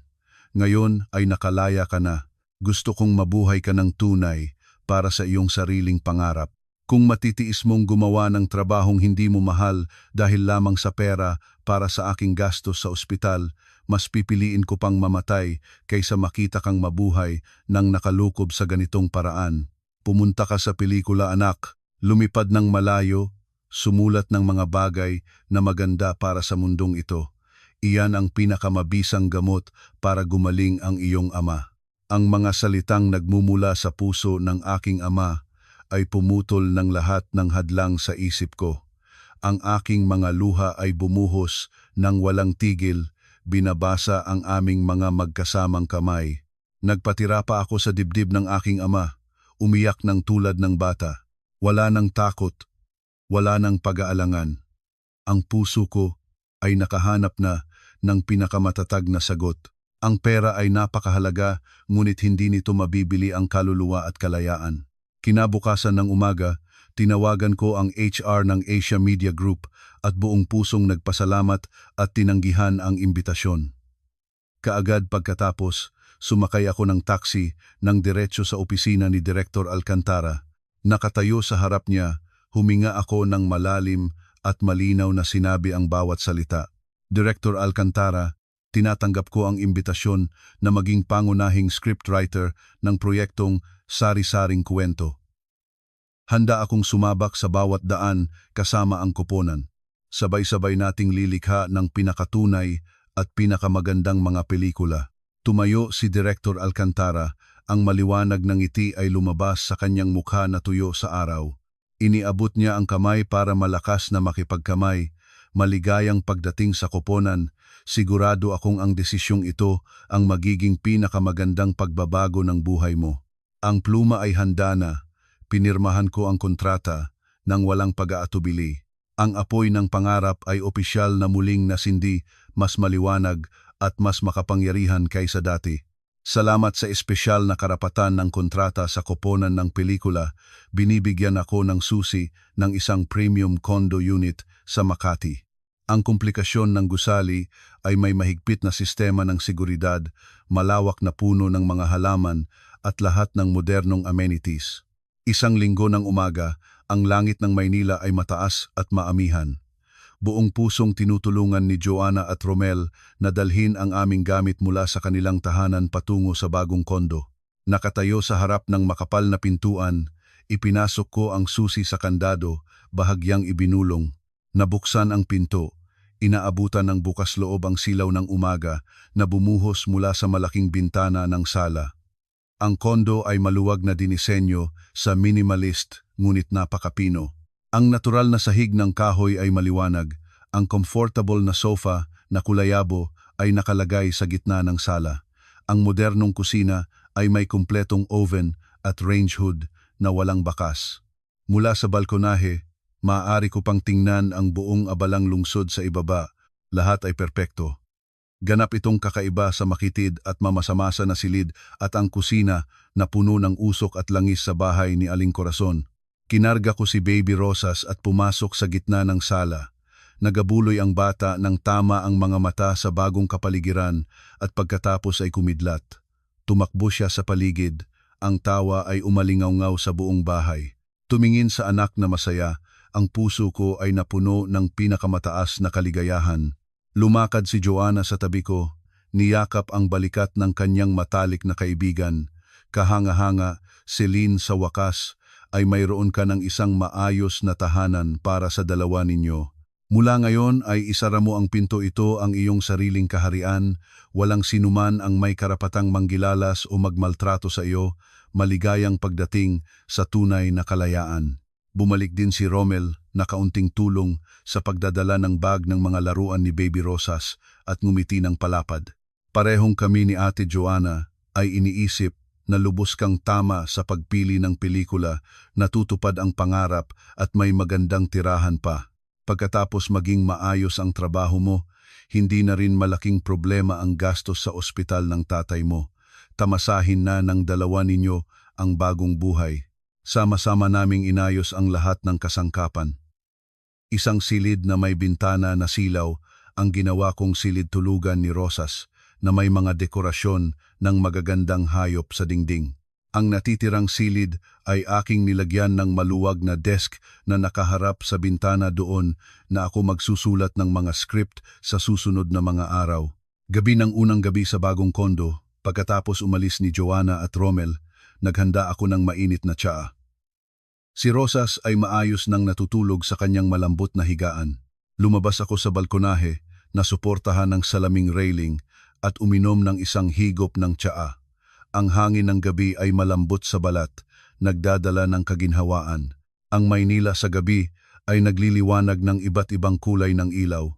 Ngayon ay nakalaya ka na. Gusto kong mabuhay ka ng tunay para sa iyong sariling pangarap. Kung matitiis mong gumawa ng trabahong hindi mo mahal dahil lamang sa pera para sa aking gastos sa ospital, mas pipiliin ko pang mamatay kaysa makita kang mabuhay nang nakalukob sa ganitong paraan. Pumunta ka sa pelikula, anak. Lumipad ng malayo, sumulat ng mga bagay na maganda para sa mundong ito. Iyan ang pinakamabisang gamot para gumaling ang iyong ama. Ang mga salitang nagmumula sa puso ng aking ama ay pumutol ng lahat ng hadlang sa isip ko. Ang aking mga luha ay bumuhos ng walang tigil, binabasa ang aming mga magkasamang kamay. Nagpatira pa ako sa dibdib ng aking ama, umiyak ng tulad ng bata. Wala ng takot, wala ng pag-aalangan. Ang puso ko ay nakahanap na ng pinakamatatag na sagot. Ang pera ay napakahalaga, ngunit hindi nito mabibili ang kaluluwa at kalayaan. Kinabukasan ng umaga, tinawagan ko ang HR ng Asia Media Group at buong pusong nagpasalamat at tinanggihan ang imbitasyon. Kaagad pagkatapos, sumakay ako ng taxi ng diretso sa opisina ni Director Alcantara. Nakatayo sa harap niya, huminga ako ng malalim at malinaw na sinabi ang bawat salita. Director Alcantara, tinatanggap ko ang imbitasyon na maging pangunahing scriptwriter ng proyektong Sari-Saring Kuwento. Handa akong sumabak sa bawat daan kasama ang koponan. Sabay-sabay nating lilikha ng pinakatunay at pinakamagandang mga pelikula. Tumayo si Director Alcantara, ang maliwanag ng ngiti ay lumabas sa kanyang mukha na tuyo sa araw. Iniabot niya ang kamay para malakas na makipagkamay. Maligayang pagdating sa koponan, sigurado akong ang desisyong ito ang magiging pinakamagandang pagbabago ng buhay mo. Ang pluma ay handa na, pinirmahan ko ang kontrata nang walang pag-aatubili. Ang apoy ng pangarap ay opisyal na muling nasindi, mas maliwanag at mas makapangyarihan kaysa dati. Salamat sa espesyal na karapatan ng kontrata sa koponan ng pelikula, binibigyan ako ng susi ng isang premium condo unit sa Makati. Ang komplikasyon ng gusali ay may mahigpit na sistema ng seguridad, malawak na puno ng mga halaman at lahat ng modernong amenities. Isang linggo ng umaga, ang langit ng Maynila ay mataas at maamihan. Buong pusong tinutulungan ni Joanna at Romel na dalhin ang aming gamit mula sa kanilang tahanan patungo sa bagong kondo. Nakatayo sa harap ng makapal na pintuan, ipinasok ko ang susi sa kandado, bahagyang ibinulong. Nabuksan ang pinto, inaabutan ng bukas loob ang silaw ng umaga na bumuhos mula sa malaking bintana ng sala. Ang kondo ay maluwag na dinisenyo sa minimalist ngunit napakapino. Ang natural na sahig ng kahoy ay maliwanag, ang comfortable na sofa na kulayabo ay nakalagay sa gitna ng sala. Ang modernong kusina ay may kumpletong oven at range hood na walang bakas. Mula sa balkonahe, maaari ko pang tingnan ang buong abalang lungsod sa ibaba, lahat ay perpekto. Ganap itong kakaiba sa makitid at mamasamasa na silid at ang kusina na puno ng usok at langis sa bahay ni Aling Corazon. Kinarga ko si Baby Rosas at pumasok sa gitna ng sala. Nagabuloy ang bata ng tama ang mga mata sa bagong kapaligiran at pagkatapos ay kumidlat. Tumakbo siya sa paligid, ang tawa ay umalingaw-ngaw sa buong bahay. Tumingin sa anak na masaya, ang puso ko ay napuno ng pinakamataas na kaligayahan. Lumakad si Joanna sa tabi ko, niyakap ang balikat ng kanyang matalik na kaibigan. Kahanga-hanga, Celine, sa wakas, ay mayroon ka ng isang maayos na tahanan para sa dalawa ninyo. Mula ngayon ay isara mo ang pinto ito ang iyong sariling kaharian, walang sinuman ang may karapatang manggilalas o magmaltrato sa iyo, maligayang pagdating sa tunay na kalayaan. Bumalik din si Romel na kaunting tulong sa pagdadala ng bag ng mga laruan ni Baby Rosas at ngumiti ng palapad. Parehong kami ni Ate Joanna ay iniisip na lubos kang tama sa pagpili ng pelikula, natutupad ang pangarap at may magandang tirahan pa. Pagkatapos maging maayos ang trabaho mo, hindi na rin malaking problema ang gastos sa ospital ng tatay mo. Tamasahin na ng dalawa ninyo ang bagong buhay. Sama-sama naming inayos ang lahat ng kasangkapan. Isang silid na may bintana na silaw ang ginawa kong silid tulugan ni Rosas na may mga dekorasyon ng magagandang hayop sa dingding. Ang natitirang silid ay aking nilagyan ng maluwag na desk na nakaharap sa bintana doon na ako magsusulat ng mga script sa susunod na mga araw. Gabi ng unang gabi sa bagong kondo, pagkatapos umalis ni Joanna at Romel, naghanda ako ng mainit na tsaa. Si Rosas ay maayos nang natutulog sa kanyang malambot na higaan. Lumabas ako sa balkonahe na suportahan ng salaming railing at uminom ng isang higop ng tsaa. Ang hangin ng gabi ay malambot sa balat, nagdadala ng kaginhawaan. Ang Maynila sa gabi ay nagliliwanag ng iba't ibang kulay ng ilaw.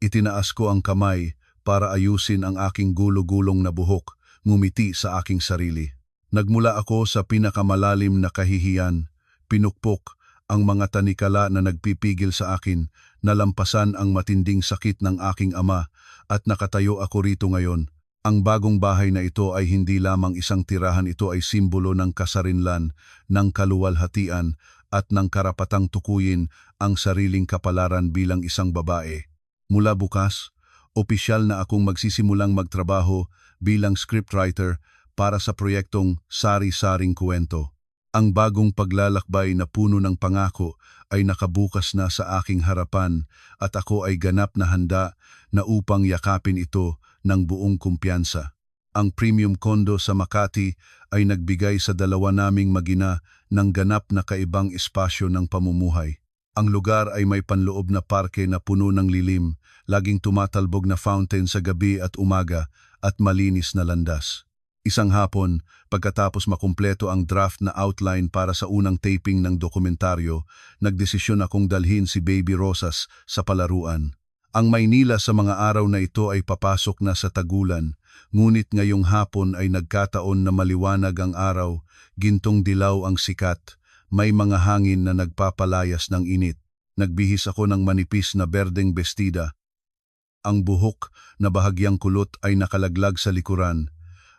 Itinaas ko ang kamay para ayusin ang aking gulo-gulong na buhok, ngumiti sa aking sarili. Nagmula ako sa pinakamalalim na kahihiyan, pinukpok ang mga tanikala na nagpipigil sa akin, nalampasan ang matinding sakit ng aking ama at nakatayo ako rito ngayon. Ang bagong bahay na ito ay hindi lamang isang tirahan, ito ay simbolo ng kasarinlan, ng kaluwalhatian at ng karapatang tukuyin ang sariling kapalaran bilang isang babae. Mula bukas, opisyal na akong magsisimulang magtrabaho bilang scriptwriter para sa proyektong Sari-Saring Kuwento. Ang bagong paglalakbay na puno ng pangako ay nakabukas na sa aking harapan at ako ay ganap na handa na upang yakapin ito ng buong kumpiyansa. Ang premium condo sa Makati ay nagbigay sa dalawa naming magina ng ganap na kaibang espasyo ng pamumuhay. Ang lugar ay may panloob na parke na puno ng lilim, laging tumatalbog na fountain sa gabi at umaga at malinis na landas. Isang hapon, pagkatapos makumpleto ang draft na outline para sa unang taping ng dokumentaryo, nagdesisyon akong dalhin si Baby Rosas sa palaruan. Ang Maynila sa mga araw na ito ay papasok na sa tagulan, ngunit ngayong hapon ay nagkataon na maliwanag ang araw, gintong dilaw ang sikat, may mga hangin na nagpapalayas ng init. Nagbihis ako ng manipis na berdeng bestida. Ang buhok na bahagyang kulot ay nakalaglag sa likuran.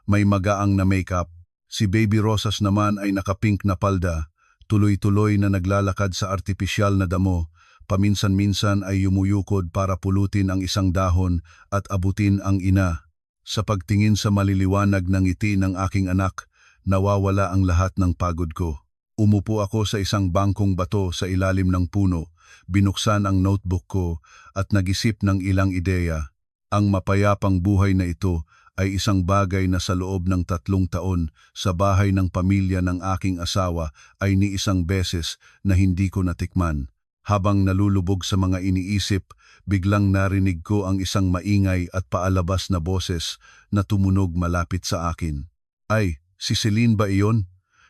May magaang na makeup. Si Baby Rosas naman ay nakapink na palda, tuloy-tuloy na naglalakad sa artipisyal na damo. Paminsan-minsan ay yumuyukod para pulutin ang isang dahon at abutin ang ina. Sa pagtingin sa maliliwanag ng ngiti ng aking anak, nawawala ang lahat ng pagod ko. Umupo ako sa isang bangkong bato sa ilalim ng puno, binuksan ang notebook ko at nag-isip ng ilang ideya. Ang mapayapang buhay na ito ay isang bagay na sa loob ng 3 taon sa bahay ng pamilya ng aking asawa ay ni isang beses na hindi ko natikman. Habang nalulubog sa mga iniisip, biglang narinig ko ang isang maingay at paalabas na boses na tumunog malapit sa akin. Ay, si Celine ba iyon?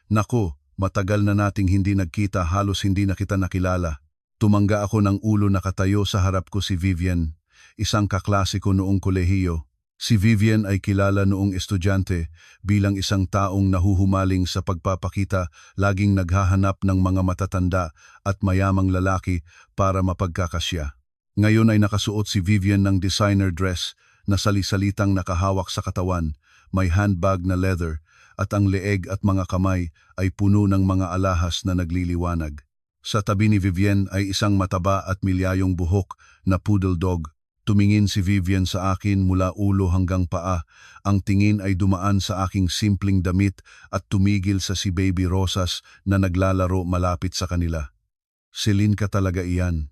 Nako, matagal na nating hindi nagkita, halos hindi na kita nakilala. Tumangga ako ng ulo, nakatayo sa harap ko si Vivian, isang kaklase ko noong kolehiyo. Si Vivian ay kilala noong estudyante bilang isang taong nahuhumaling sa pagpapakita, laging naghahanap ng mga matatanda at mayamang lalaki para mapagkakasya. Ngayon ay nakasuot si Vivian ng designer dress na salisalitang nakahawak sa katawan, may handbag na leather at ang leeg at mga kamay ay puno ng mga alahas na nagliliwanag. Sa tabi ni Vivian ay isang mataba at milyayong buhok na poodle dog. Tumingin si Vivian sa akin mula ulo hanggang paa. Ang tingin ay dumaan sa aking simpleng damit at tumigil sa si Baby Rosas na naglalaro malapit sa kanila. Celine, ka talaga iyan.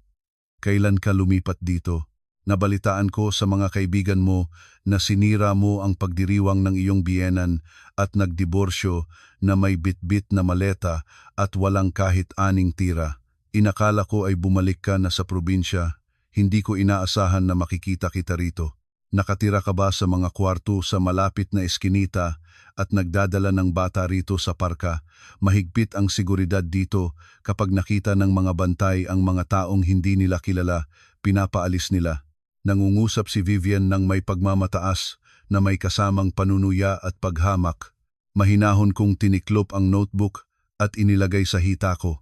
Kailan ka lumipat dito? Nabalitaan ko sa mga kaibigan mo na sinira mo ang pagdiriwang ng iyong biyenan at nagdiborsyo na may bitbit na maleta at walang kahit aning tira. Inakala ko ay bumalik ka na sa probinsya. Hindi ko inaasahan na makikita kita rito. Nakatira ka ba sa mga kwarto sa malapit na eskinita at nagdadala ng bata rito sa parka? Mahigpit ang seguridad dito. Kapag nakita ng mga bantay ang mga taong hindi nila kilala, pinapaalis nila. Nangungusap si Vivian ng may pagmamataas na may kasamang panunuya at paghamak. Mahinahon kong tiniklop ang notebook at inilagay sa hita ko.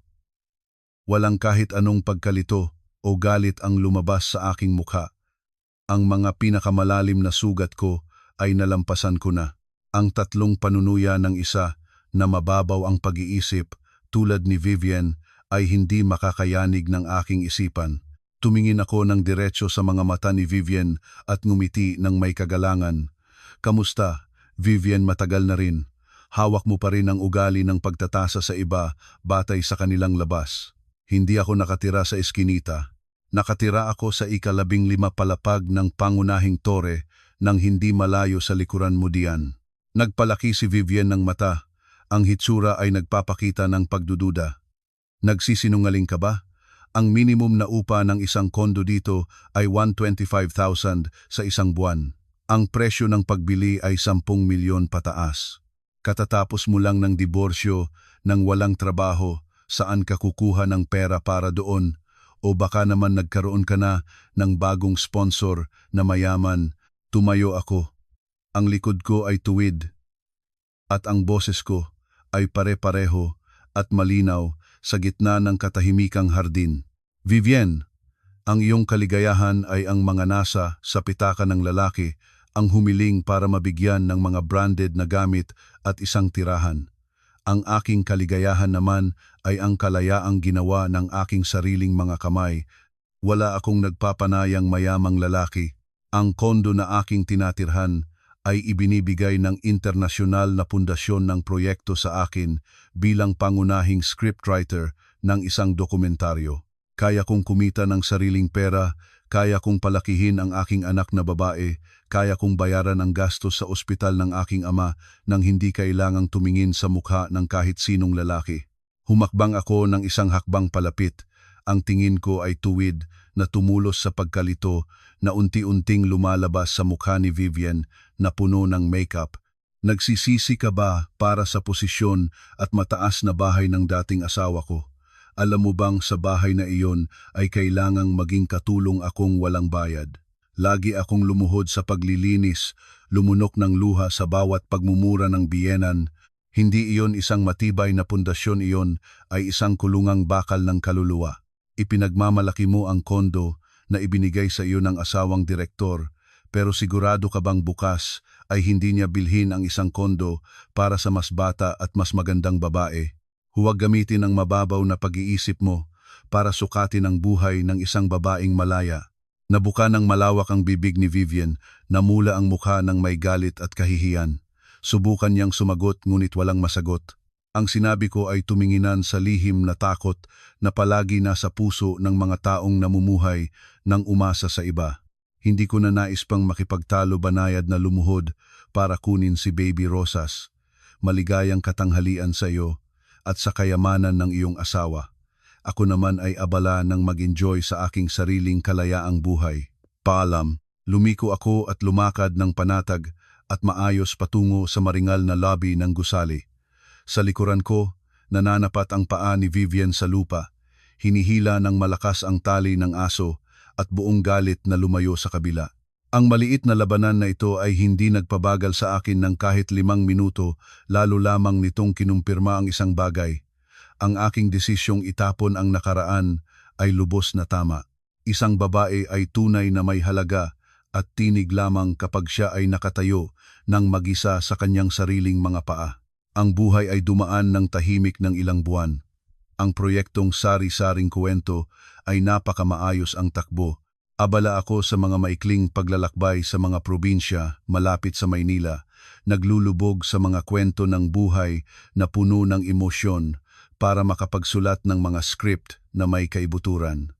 Walang kahit anong pagkalito o galit ang lumabas sa aking mukha. Ang mga pinakamalalim na sugat ko ay nalampasan ko na. Ang 3 panunuya ng isa na mababaw ang pag-iisip tulad ni Vivian ay hindi makakayanig ng aking isipan. Tumingin ako ng diretso sa mga mata ni Vivian at ngumiti ng may kagalangan. Kamusta? Vivian, matagal na rin. Hawak mo pa rin ang ugali ng pagtatasa sa iba batay sa kanilang labas. Hindi ako nakatira sa eskinita. Nakatira ako sa ika-15 palapag ng pangunahing tore nang hindi malayo sa likuran mo diyan. Nagpalaki si Vivian ng mata. Ang hitsura ay nagpapakita ng pagdududa. Nagsisinungaling ka ba? Ang minimum na upa ng isang kondo dito ay 125,000 sa isang buwan. Ang presyo ng pagbili ay 10 milyon pataas. Katatapos mo lang ng diborsyo, ng walang trabaho, saan ka kukuha ng pera para doon? O baka naman nagkaroon ka na ng bagong sponsor na mayaman. Tumayo ako. Ang likod ko ay tuwid. At ang boses ko ay pare-pareho at malinaw sa gitna ng katahimikang hardin. Vivian, ang iyong kaligayahan ay ang mga nasa sa pitaka ng lalaki ang humiling para mabigyan ng mga branded na gamit at isang tirahan. Ang aking kaligayahan naman ay ang kalayaang ginawa ng aking sariling mga kamay. Wala akong nagpapanayang mayamang lalaki. Ang kondo na aking tinatirhan ay ibinibigay ng internasyonal na pundasyon ng proyekto sa akin bilang pangunahing scriptwriter ng isang dokumentaryo. Kaya kong kumita ng sariling pera, kaya kong palakihin ang aking anak na babae, kaya kong bayaran ang gastos sa ospital ng aking ama nang hindi kailangang tumingin sa mukha ng kahit sinong lalaki. Humakbang ako ng isang hakbang palapit. Ang tingin ko ay tuwid na tumulos sa pagkalito na unti-unting lumalabas sa mukha ni Vivian na puno ng makeup. Nagsisisi ka ba para sa posisyon at mataas na bahay ng dating asawa ko? Alam mo bang sa bahay na iyon ay kailangang maging katulong akong walang bayad? Lagi akong lumuhod sa paglilinis, lumunok ng luha sa bawat pagmumura ng biyenan. Hindi iyon isang matibay na pundasyon, iyon ay isang kulungang bakal ng kaluluwa. Ipinagmamalaki mo ang kondo na ibinigay sa iyo ng asawang direktor, pero sigurado ka bang bukas ay hindi niya bilhin ang isang kondo para sa mas bata at mas magandang babae? Huwag gamitin ang mababaw na pag-iisip mo para sukatin ang buhay ng isang babaeng malaya. Nabuka ng malawak ang bibig ni Vivian, namula ang mukha ng may galit at kahihiyan. Subukan niyang sumagot ngunit walang masagot. Ang sinabi ko ay tuminginan sa lihim na takot na palagi nasa puso ng mga taong namumuhay ng umasa sa iba. Hindi ko na nais pang makipagtalo banayad na lumuhod para kunin si Baby Rosas. Maligayang katanghalian sa iyo at sa kayamanan ng iyong asawa. Ako naman ay abala ng mag-enjoy sa aking sariling kalayaang buhay. Paalam, lumiko ako at lumakad ng panatag at maayos patungo sa maringal na lobby ng gusali. Sa likuran ko, nananapat ang paa ni Vivian sa lupa. Hinihila ng malakas ang tali ng aso at buong galit na lumayo sa kabila. Ang maliit na labanan na ito ay hindi nagpabagal sa akin ng kahit 5 minuto, lalo lamang nitong kinumpirma ang isang bagay. Ang aking desisyong itapon ang nakaraan ay lubos na tama. Isang babae ay tunay na may halaga at tinig lamang kapag siya ay nakatayo ng mag-isa sa kanyang sariling mga paa. Ang buhay ay dumaan ng tahimik ng ilang buwan. Ang proyektong Sari-Saring Kwento ay napakamaayos ang takbo. Abala ako sa mga maikling paglalakbay sa mga probinsya malapit sa Maynila, naglulubog sa mga kwento ng buhay na puno ng emosyon para makapagsulat ng mga script na may kaibuturan.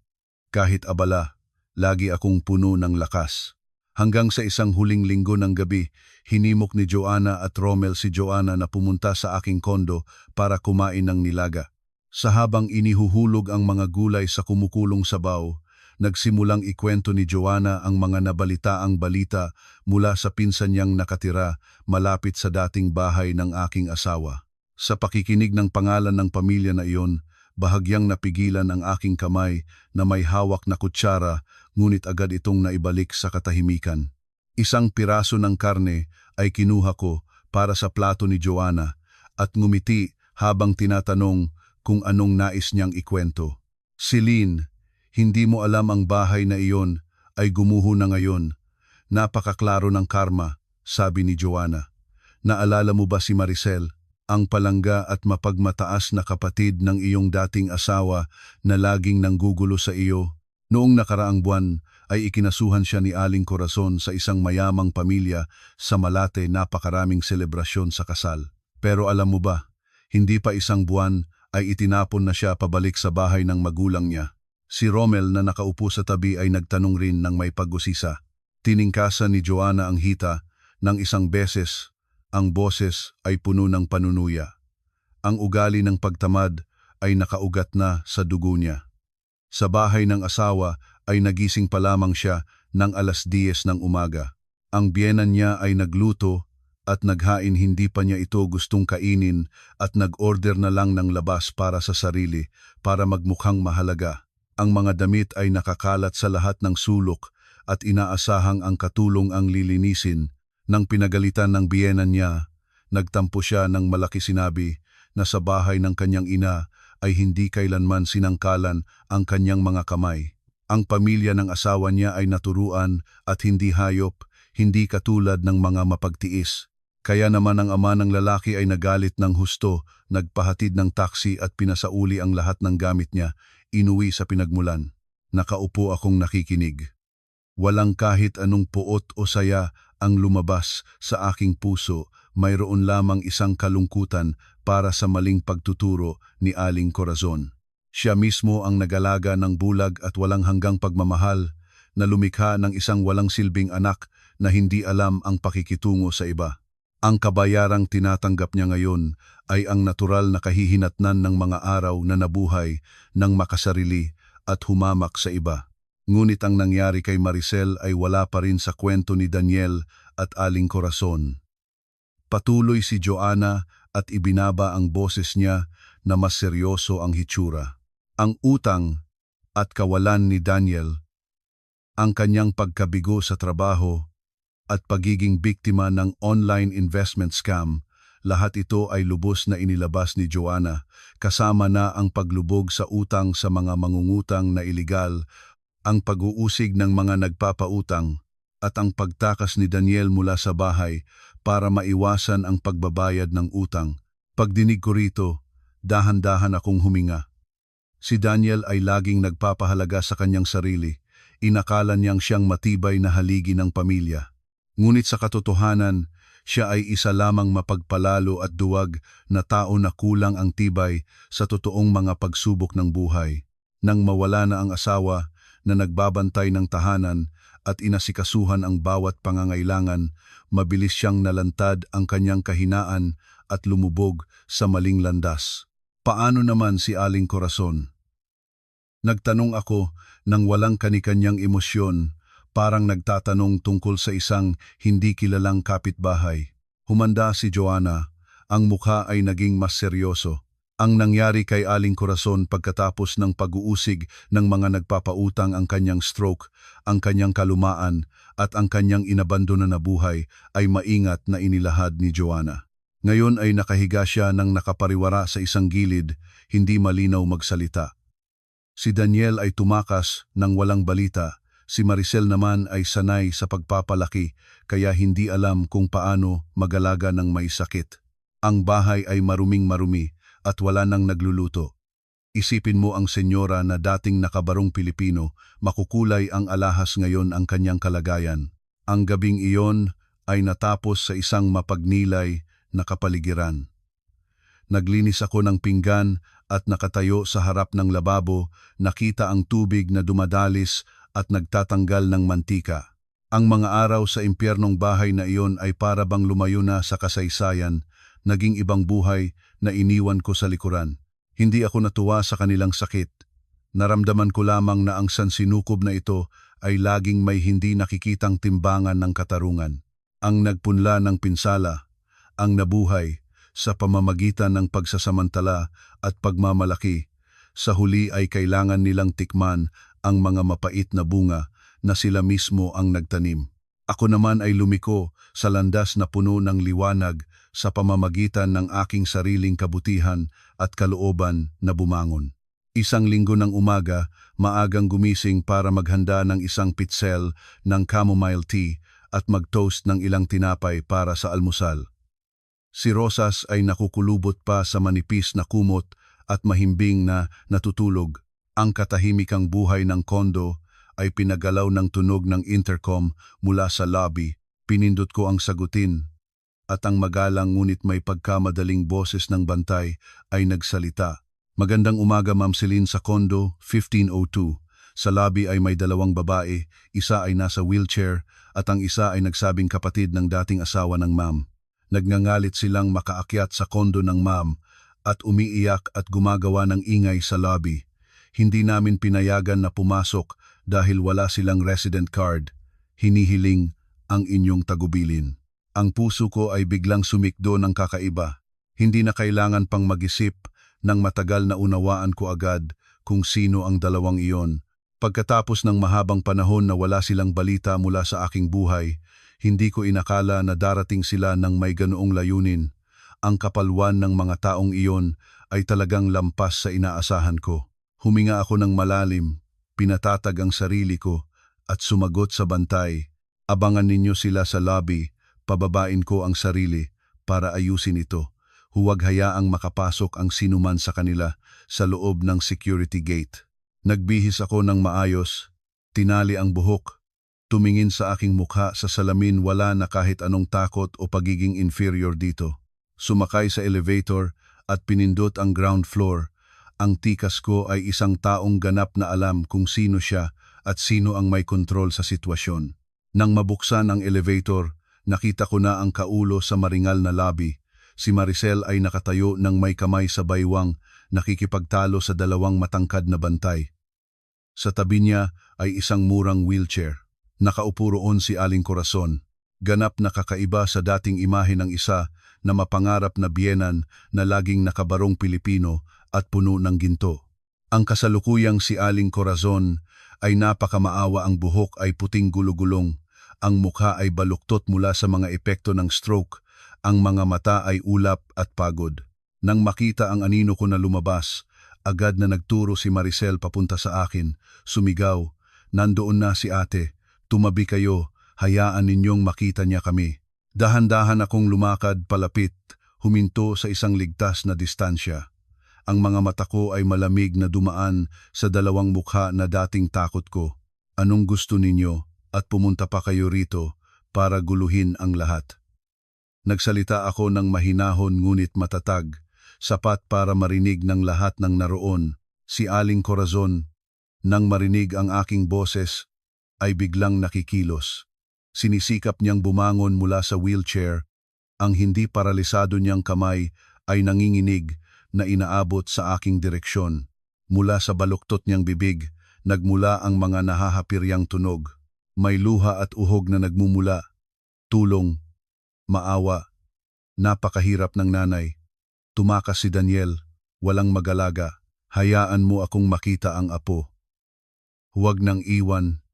Kahit abala, lagi akong puno ng lakas. Hanggang sa isang huling linggo ng gabi, hinimok ni Joanna at Romel si Joanna na pumunta sa aking kondo para kumain ng nilaga. Sa habang inihuhulog ang mga gulay sa kumukulong sabaw, nagsimulang ikwento ni Joanna ang mga nabalitaang balita mula sa pinsan niyang nakatira malapit sa dating bahay ng aking asawa. Sa pakikinig ng pangalan ng pamilya na iyon, bahagyang napigilan ang aking kamay na may hawak na kutsara, ngunit agad itong naibalik sa katahimikan. Isang piraso ng karne ay kinuha ko para sa plato ni Joanna at ngumiti habang tinatanong kung anong nais niyang ikwento. Celine, hindi mo alam ang bahay na iyon ay gumuho na ngayon. Napakaklaro ng karma, sabi ni Joanna. Naalala mo ba si Maricel, ang palangga at mapagmataas na kapatid ng iyong dating asawa na laging nanggugulo sa iyo? Noong nakaraang buwan ay ikinasuhan siya ni Aling Corazon sa isang mayamang pamilya sa Malate, napakaraming selebrasyon sa kasal. Pero alam mo ba, hindi pa isang buwan ay itinapon na siya pabalik sa bahay ng magulang niya. Si Romel na nakaupo sa tabi ay nagtanong rin ng may pag-usisa. Tiningkasan ni Joanna ang hita ng isang beses, ang boses ay puno ng panunuya. Ang ugali ng pagtamad ay nakaugat na sa dugo niya. Sa bahay ng asawa ay nagising pa lamang siya ng 10:00 ng umaga. Ang biyenan niya ay nagluto at naghain, hindi pa niya ito gustong kainin at nag-order na lang ng labas para sa sarili para magmukhang mahalaga. Ang mga damit ay nakakalat sa lahat ng sulok at inaasahang ang katulong ang lilinisin. Nang pinagalitan ng biyenan niya, nagtampo siya ng malaki, sinabi na sa bahay ng kanyang ina ay hindi kailanman sinangkalan ang kanyang mga kamay. Ang pamilya ng asawa niya ay naturuan at hindi hayop, hindi katulad ng mga mapagtiis. Kaya naman ang ama ng lalaki ay nagalit ng husto, nagpahatid ng taksi at pinasauli ang lahat ng gamit niya, inuwi sa pinagmulan. Nakaupo akong nakikinig. Walang kahit anong puot o saya ang lumabas sa aking puso, mayroon lamang isang kalungkutan para sa maling pagtuturo ni Aling Corazon. Siya mismo ang nagalaga ng bulag at walang hanggang pagmamahal, na lumikha ng isang walang silbing anak na hindi alam ang pakikitungo sa iba. Ang kabayarang tinatanggap niya ngayon ay ang natural na kahihinatnan ng mga araw na nabuhay ng makasarili at humamak sa iba. Ngunit ang nangyari kay Maricel ay wala pa rin sa kwento ni Daniel at Aling Corazon. Patuloy si Joanna at ibinaba ang boses niya na mas seryoso ang hitsura. Ang utang at kawalan ni Daniel, ang kanyang pagkabigo sa trabaho at pagiging biktima ng online investment scam, lahat ito ay lubos na inilabas ni Joanna, kasama na ang paglubog sa utang sa mga mangungutang na iligal, ang pag-uusig ng mga nagpapautang, at ang pagtakas ni Daniel mula sa bahay para maiwasan ang pagbabayad ng utang. Pagdinig ko rito, dahan-dahan akong huminga. Si Daniel ay laging nagpapahalaga sa kanyang sarili. Inakala niyang siyang matibay na haligi ng pamilya. Ngunit sa katotohanan, siya ay isa lamang mapagpalalo at duwag na tao na kulang ang tibay sa totoong mga pagsubok ng buhay. Nang mawala na ang asawa na nagbabantay ng tahanan at inasikasuhan ang bawat pangangailangan, mabilis siyang nalantad ang kanyang kahinaan at lumubog sa maling landas. Paano naman si Aling Corazon? Nagtanong ako nang walang kanikanyang emosyon, parang nagtatanong tungkol sa isang hindi kilalang kapitbahay. Humanda si Joanna, ang mukha ay naging mas seryoso. Ang nangyari kay Aling Corazon pagkatapos ng pag-uusig ng mga nagpapautang ang kanyang stroke, ang kanyang kalumaan at ang kanyang inabandona na buhay ay maingat na inilahad ni Joanna. Ngayon ay nakahiga siya ng nakapariwara sa isang gilid, hindi malinaw magsalita. Si Daniel ay tumakas ng walang balita, si Maricel naman ay sanay sa pagpapalaki kaya hindi alam kung paano magalaga ng may sakit. Ang bahay ay maruming-marumi at wala nang nagluluto. Isipin mo ang senyora na dating nakabarong Pilipino, makukulay ang alahas ngayon ang kanyang kalagayan. Ang gabing iyon ay natapos sa isang mapagnilay na kapaligiran. Naglinis ako ng pinggan at nakatayo sa harap ng lababo, nakita ang tubig na dumadalis at nagtatanggal ng mantika. Ang mga araw sa impyernong bahay na iyon ay para bang lumayo na sa kasaysayan, naging ibang buhay na iniwan ko sa likuran. Hindi ako natuwa sa kanilang sakit. Naramdaman ko lamang na ang sansinukob na ito ay laging may hindi nakikitang timbangan ng katarungan. Ang nagpunla ng pinsala, ang nabuhay, sa pamamagitan ng pagsasamantala at pagmamalaki, sa huli ay kailangan nilang tikman ang mga mapait na bunga na sila mismo ang nagtanim. Ako naman ay lumiko sa landas na puno ng liwanag sa pamamagitan ng aking sariling kabutihan at kalooban na bumangon. Isang linggo ng umaga, maagang gumising para maghanda ng isang pitsel ng chamomile tea at mag-toast ng ilang tinapay para sa almusal. Si Rosas ay nakukulubot pa sa manipis na kumot at mahimbing na natutulog. Ang katahimikang buhay ng kondo ay pinagalaw ng tunog ng intercom mula sa lobby. Pinindot ko ang sagutin at ang magalang ngunit may pagkamadaling boses ng bantay ay nagsalita. Magandang umaga Ma'am Celine sa kondo 1502. Sa lobby ay may dalawang babae, isa ay nasa wheelchair at ang isa ay nagsabing kapatid ng dating asawa ng Ma'am. Nagngangalit silang makaakyat sa kondo ng Ma'am at umiiyak at gumagawa ng ingay sa lobby. Hindi namin pinayagan na pumasok dahil wala silang resident card. Hinihiling ang inyong tagubilin. Ang puso ko ay biglang sumikdo ng kakaiba. Hindi na kailangan pang mag-isip nang matagal na unawaan ko agad kung sino ang dalawang iyon. Pagkatapos ng mahabang panahon na wala silang balita mula sa aking buhay, hindi ko inakala na darating sila ng may ganoong layunin. Ang kapalwan ng mga taong iyon ay talagang lampas sa inaasahan ko. Huminga ako ng malalim, pinatatag ang sarili ko at sumagot sa bantay. Abangan ninyo sila sa lobby, pababain ko ang sarili para ayusin ito. Huwag hayaang makapasok ang sinuman sa kanila sa loob ng security gate. Nagbihis ako ng maayos, tinali ang buhok, tumingin sa aking mukha sa salamin, wala na kahit anong takot o pagiging inferior dito. Sumakay sa elevator at pinindot ang ground floor. Ang tikas ko ay isang taong ganap na alam kung sino siya at sino ang may kontrol sa sitwasyon. Nang mabuksan ang elevator, nakita ko na ang kaulo sa maringal na lobby. Si Maricel ay nakatayo ng may kamay sa baywang, nakikipagtalo sa dalawang matangkad na bantay. Sa tabi niya ay isang murang wheelchair. Nakaupo roon si Aling Corazon, ganap na kakaiba sa dating imahe ng isa na mapangarap na biyenan na laging nakabarong Pilipino at puno ng ginto. Ang kasalukuyang si Aling Corazon ay napakamaawa, ang buhok ay puting gulugulong, ang mukha ay baluktot mula sa mga epekto ng stroke, ang mga mata ay ulap at pagod. Nang makita ang anino ko na lumabas, agad na nagturo si Maricel papunta sa akin, sumigaw, "Nandoon na si ate, tumabi kayo, hayaan ninyong makita niya kami." Dahan-dahan akong lumakad palapit, huminto sa isang ligtas na distansya. Ang mga mata ko ay malamig na dumaan sa dalawang mukha na dating takot ko. "Anong gusto ninyo? At pumunta pa kayo rito para guluhin ang lahat?" Nagsalita ako ng mahinahon ngunit matatag, sapat para marinig ng lahat ng naroon. Si Aling Corazon, nang marinig ang aking boses, ay biglang nakikilos. Sinisikap niyang bumangon mula sa wheelchair. Ang hindi paralisado niyang kamay ay nanginginig na inaabot sa aking direksyon. Mula sa baluktot niyang bibig, nagmula ang mga nahahapiryang tunog. May luha at uhog na nagmumula. Tulong, maawa, napakahirap ng nanay. Tumakas si Daniel, walang mag-alaga. "Hayaan mo akong makita ang apo. Huwag nang iwan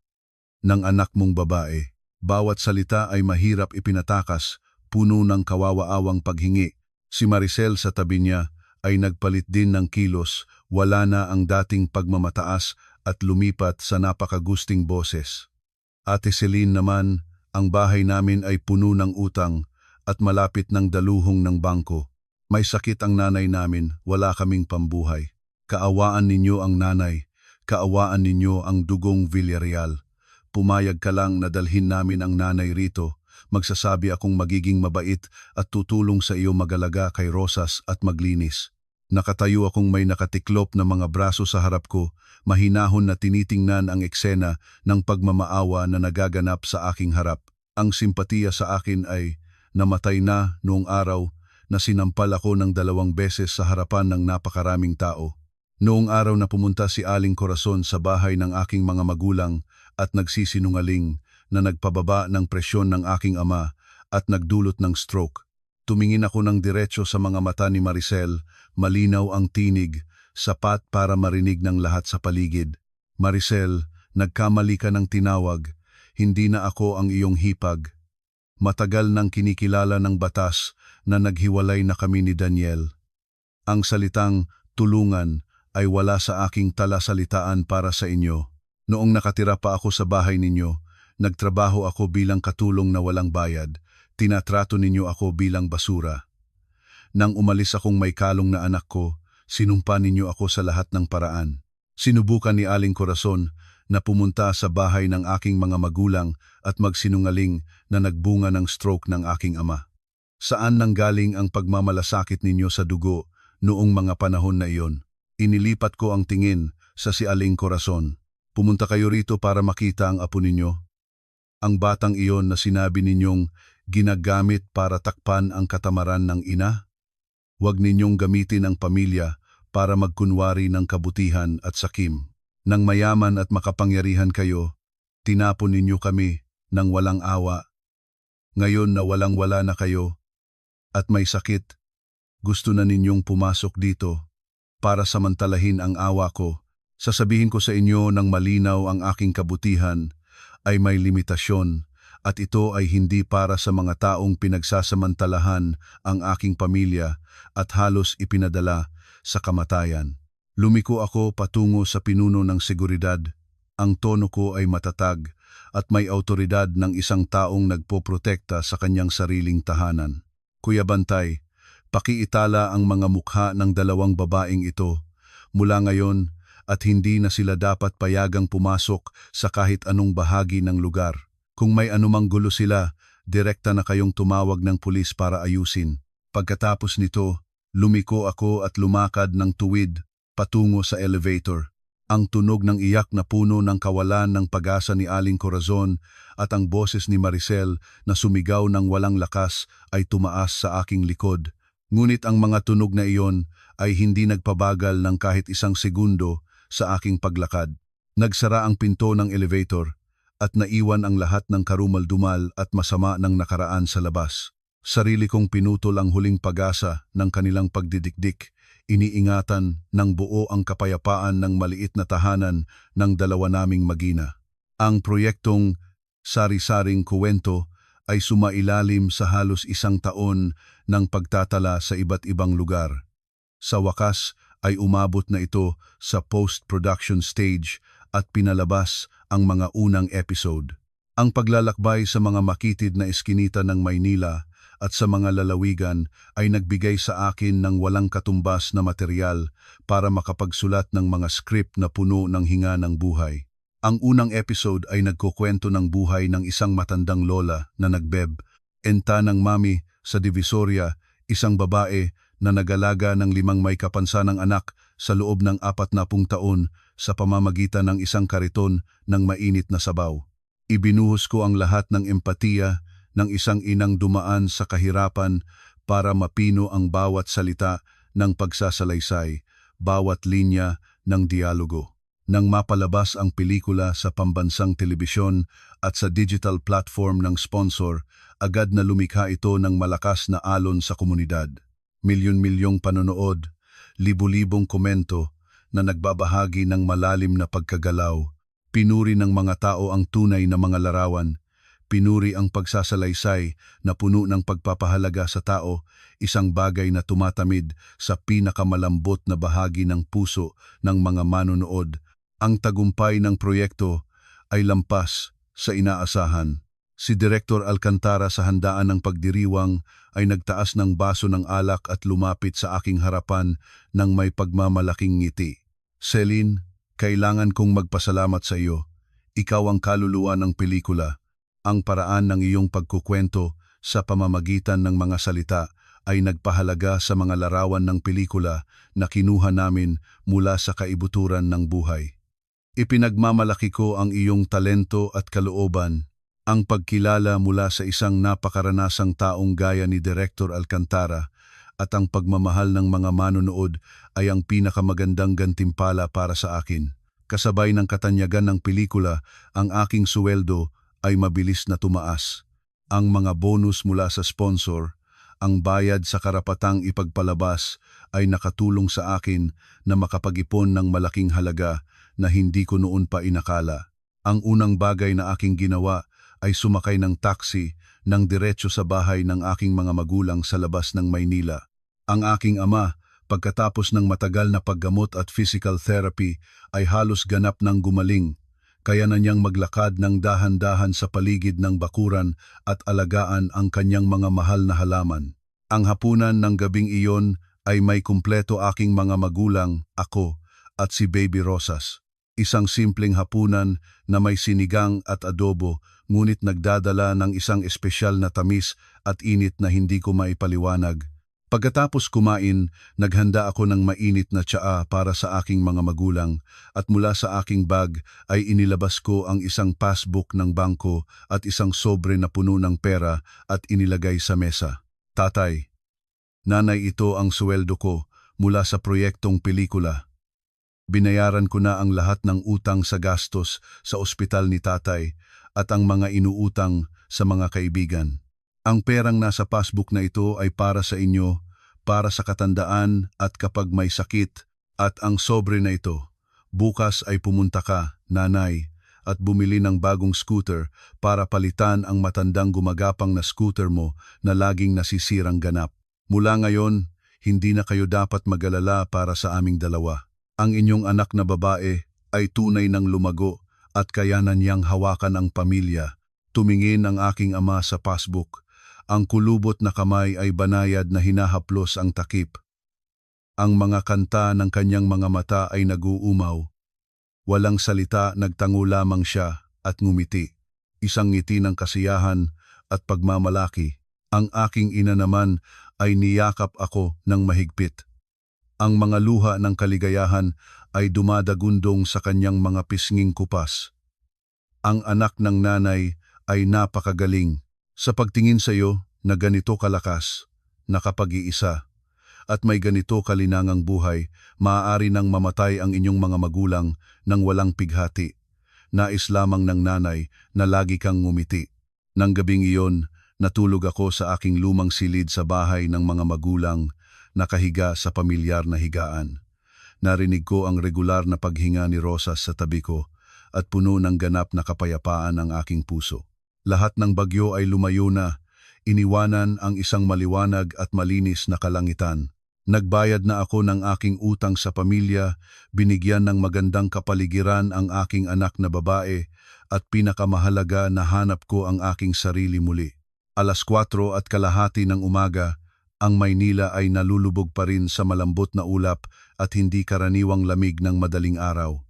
ng anak mong babae." Bawat salita ay mahirap ipinatakas, puno ng kawawa-awang paghingi. Si Maricel sa tabi niya ay nagpalit din ng kilos, wala na ang dating pagmamataas at lumipat sa napakagusting boses. "Ate Celine naman, ang bahay namin ay puno ng utang at malapit ng daluhong ng bangko. May sakit ang nanay namin, wala kaming pambuhay. Kaawaan ninyo ang nanay, kaawaan ninyo ang dugong Villarreal. Pumayag ka lang na dalhin namin ang nanay rito. Magsasabi akong magiging mabait at tutulong sa iyo magalaga kay Rosas at maglinis." Nakatayo akong may nakatiklop na mga braso sa harap ko, mahinahon na tinitingnan ang eksena ng pagmamaawa na nagaganap sa aking harap. Ang simpatiya sa akin ay namatay na noong araw na sinampal ako ng 2 beses sa harapan ng napakaraming tao. Noong araw na pumunta si Aling Corazon sa bahay ng aking mga magulang at nagsisinungaling na nagpababa ng presyon ng aking ama at nagdulot ng stroke. Tumingin ako ng diretso sa mga mata ni Maricel, malinaw ang tinig, sapat para marinig ng lahat sa paligid. "Maricel, nagkamali ka ng tinawag, hindi na ako ang iyong hipag. Matagal nang kinikilala ng batas na naghiwalay na kami ni Daniel. Ang salitang tulungan ay wala sa aking talasalitaan para sa inyo. Noong nakatira pa ako sa bahay ninyo, nagtrabaho ako bilang katulong na walang bayad. Tinatrato ninyo ako bilang basura. Nang umalis akong may kalong na anak ko, sinumpa ninyo ako sa lahat ng paraan." Sinubukan ni Aling Corazon na pumunta sa bahay ng aking mga magulang at magsinungaling na nagbunga ng stroke ng aking ama. "Saan nanggaling ang pagmamalasakit ninyo sa dugo noong mga panahon na iyon?" Inilipat ko ang tingin sa si Aling Corazon. "Pumunta kayo rito para makita ang apo ninyo. Ang batang iyon na sinabi ninyong ginagamit para takpan ang katamaran ng ina. Huwag ninyong gamitin ang pamilya para magkunwari ng kabutihan at sakim. Nang mayaman at makapangyarihan kayo, tinapon ninyo kami ng walang awa. Ngayon na walang-wala na kayo at may sakit, gusto na ninyong pumasok dito para samantalahin ang awa ko. Sasabihin ko sa inyo ng malinaw, ang aking kabutihan ay may limitasyon. At ito ay hindi para sa mga taong pinagsasamantalahan ang aking pamilya at halos ipinadala sa kamatayan." Lumiko ako patungo sa pinuno ng seguridad. Ang tono ko ay matatag at may awtoridad ng isang taong nagpoprotekta sa kanyang sariling tahanan. Kuya Bantay, pakiitala ang mga mukha ng dalawang babaeng ito mula ngayon at hindi na sila dapat payagang pumasok sa kahit anong bahagi ng lugar. Kung may anumang gulo sila, direkta na kayong tumawag ng pulis para ayusin. Pagkatapos nito, lumiko ako at lumakad ng tuwid patungo sa elevator. Ang tunog ng iyak na puno ng kawalan ng pag-asa ni Aling Corazon at ang boses ni Maricel na sumigaw ng walang lakas ay tumaas sa aking likod. Ngunit ang mga tunog na iyon ay hindi nagpabagal ng kahit isang segundo sa aking paglakad. Nagsara ang pinto ng elevator at naiwan ang lahat ng karumal-dumal at masama ng nakaraan sa labas. Sarili kong pinutol ang huling pag-asa ng kanilang pagdidikdik, iniingatan ng buo ang kapayapaan ng maliit na tahanan ng dalawa naming magina. Ang proyektong Sari-Saring Kuwento ay sumailalim sa halos 1 taon ng pagtatala sa iba't ibang lugar. Sa wakas ay umabot na ito sa post-production stage at pinalabas ang mga unang episode. Ang paglalakbay sa mga makitid na eskinita ng Maynila at sa mga lalawigan ay nagbigay sa akin ng walang katumbas na material para makapagsulat ng mga script na puno ng hinga ng buhay. Ang unang episode ay nagkukwento ng buhay ng isang matandang lola na nagbeb-enta ng mami sa Divisoria, isang babae na nag-alaga ng 5 may kapansanang anak sa loob ng 40 taon sa pamamagitan ng isang kariton ng mainit na sabaw. Ibinuhos ko ang lahat ng empatiya ng isang inang dumaan sa kahirapan para mapino ang bawat salita ng pagsasalaysay, bawat linya ng dialogo. Nang mapalabas ang pelikula sa pambansang telebisyon at sa digital platform ng sponsor, agad na lumikha ito ng malakas na alon sa komunidad. Milyon-milyong panonood, libu-libong komento na nagbabahagi ng malalim na pagkagalaw. Pinuri ng mga tao ang tunay na mga larawan. Pinuri ang pagsasalaysay na puno ng pagpapahalaga sa tao, isang bagay na tumatamid sa pinakamalambot na bahagi ng puso ng mga manonood. Ang tagumpay ng proyekto ay lampas sa inaasahan. Si Director Alcantara sa handaan ng pagdiriwang ay nagtaas ng baso ng alak at lumapit sa aking harapan ng may pagmamalaking ngiti. Celine, kailangan kong magpasalamat sa iyo. Ikaw ang kaluluwa ng pelikula. Ang paraan ng iyong pagkukwento sa pamamagitan ng mga salita ay nagpahalaga sa mga larawan ng pelikula na kinuha namin mula sa kaibuturan ng buhay. Ipinagmamalaki ko ang iyong talento at kalooban. Ang pagkilala mula sa isang napakaranasang taong gaya ni Director Alcantara at ang pagmamahal ng mga manonood ay ang pinakamagandang gantimpala para sa akin. Kasabay ng katanyagan ng pelikula, ang aking suweldo ay mabilis na tumaas. Ang mga bonus mula sa sponsor, ang bayad sa karapatang ipagpalabas ay nakatulong sa akin na makapag-ipon ng malaking halaga na hindi ko noon pa inakala. Ang unang bagay na aking ginawa ay sumakay ng taxi ng diretso sa bahay ng aking mga magulang sa labas ng Maynila. Ang aking ama, pagkatapos ng matagal na paggamot at physical therapy, ay halos ganap ng gumaling. Kaya na niyang maglakad ng dahan-dahan sa paligid ng bakuran at alagaan ang kanyang mga mahal na halaman. Ang hapunan ng gabing iyon ay may kumpleto aking mga magulang, ako, at si Baby Rosas. Isang simpleng hapunan na may sinigang at adobo, ngunit nagdadala ng isang espesyal na tamis at init na hindi ko maipaliwanag. Pagkatapos kumain, naghanda ako ng mainit na tsaa para sa aking mga magulang at mula sa aking bag ay inilabas ko ang isang passbook ng bangko at isang sobre na puno ng pera at inilagay sa mesa. Tatay, nanay, ito ang sweldo ko mula sa proyektong pelikula. Binayaran ko na ang lahat ng utang sa gastos sa ospital ni tatay at ang mga inuutang sa mga kaibigan. Ang perang nasa passbook na ito ay para sa inyo, para sa katandaan at kapag may sakit, at ang sobre na ito. Bukas ay pumunta ka, nanay, at bumili ng bagong scooter para palitan ang matandang gumagapang na scooter mo na laging nasisirang ganap. Mula ngayon, hindi na kayo dapat mag-alala para sa aming dalawa. Ang inyong anak na babae ay tunay ng lumago at kayanan niyang hawakan ang pamilya. Tumingin ang aking ama sa passbook. Ang kulubot na kamay ay banayad na hinahaplos ang takip. Ang mga kanta ng kanyang mga mata ay naguumaw. Walang salita, nagtango lamang siya at ngumiti. Isang ngiti ng kasiyahan at pagmamalaki. Ang aking ina naman ay niyakap ako ng mahigpit. Ang mga luha ng kaligayahan ay dumadagundong sa kanyang mga pisnging kupas. Ang anak ng nanay ay napakagaling sa pagtingin sa iyo na ganito kalakas, nakapag-iisa, at may ganito kalinangang buhay, maaari nang mamatay ang inyong mga magulang nang walang pighati. Nais lamang ng nanay na lagi kang ngumiti. Nang gabing iyon, natulog ako sa aking lumang silid sa bahay ng mga magulang, nakahiga sa pamilyar na higaan. Narinig ko ang regular na paghinga ni Rosas sa tabi ko at puno ng ganap na kapayapaan ang aking puso. Lahat ng bagyo ay lumayo na, iniwanan ang isang maliwanag at malinis na kalangitan. Nagbayad na ako ng aking utang sa pamilya, binigyan ng magandang kapaligiran ang aking anak na babae, at pinakamahalaga na hanap ko ang aking sarili muli. 4:30 ng umaga, ang Maynila ay nalulubog pa rin sa malambot na ulap at hindi karaniwang lamig ng madaling araw.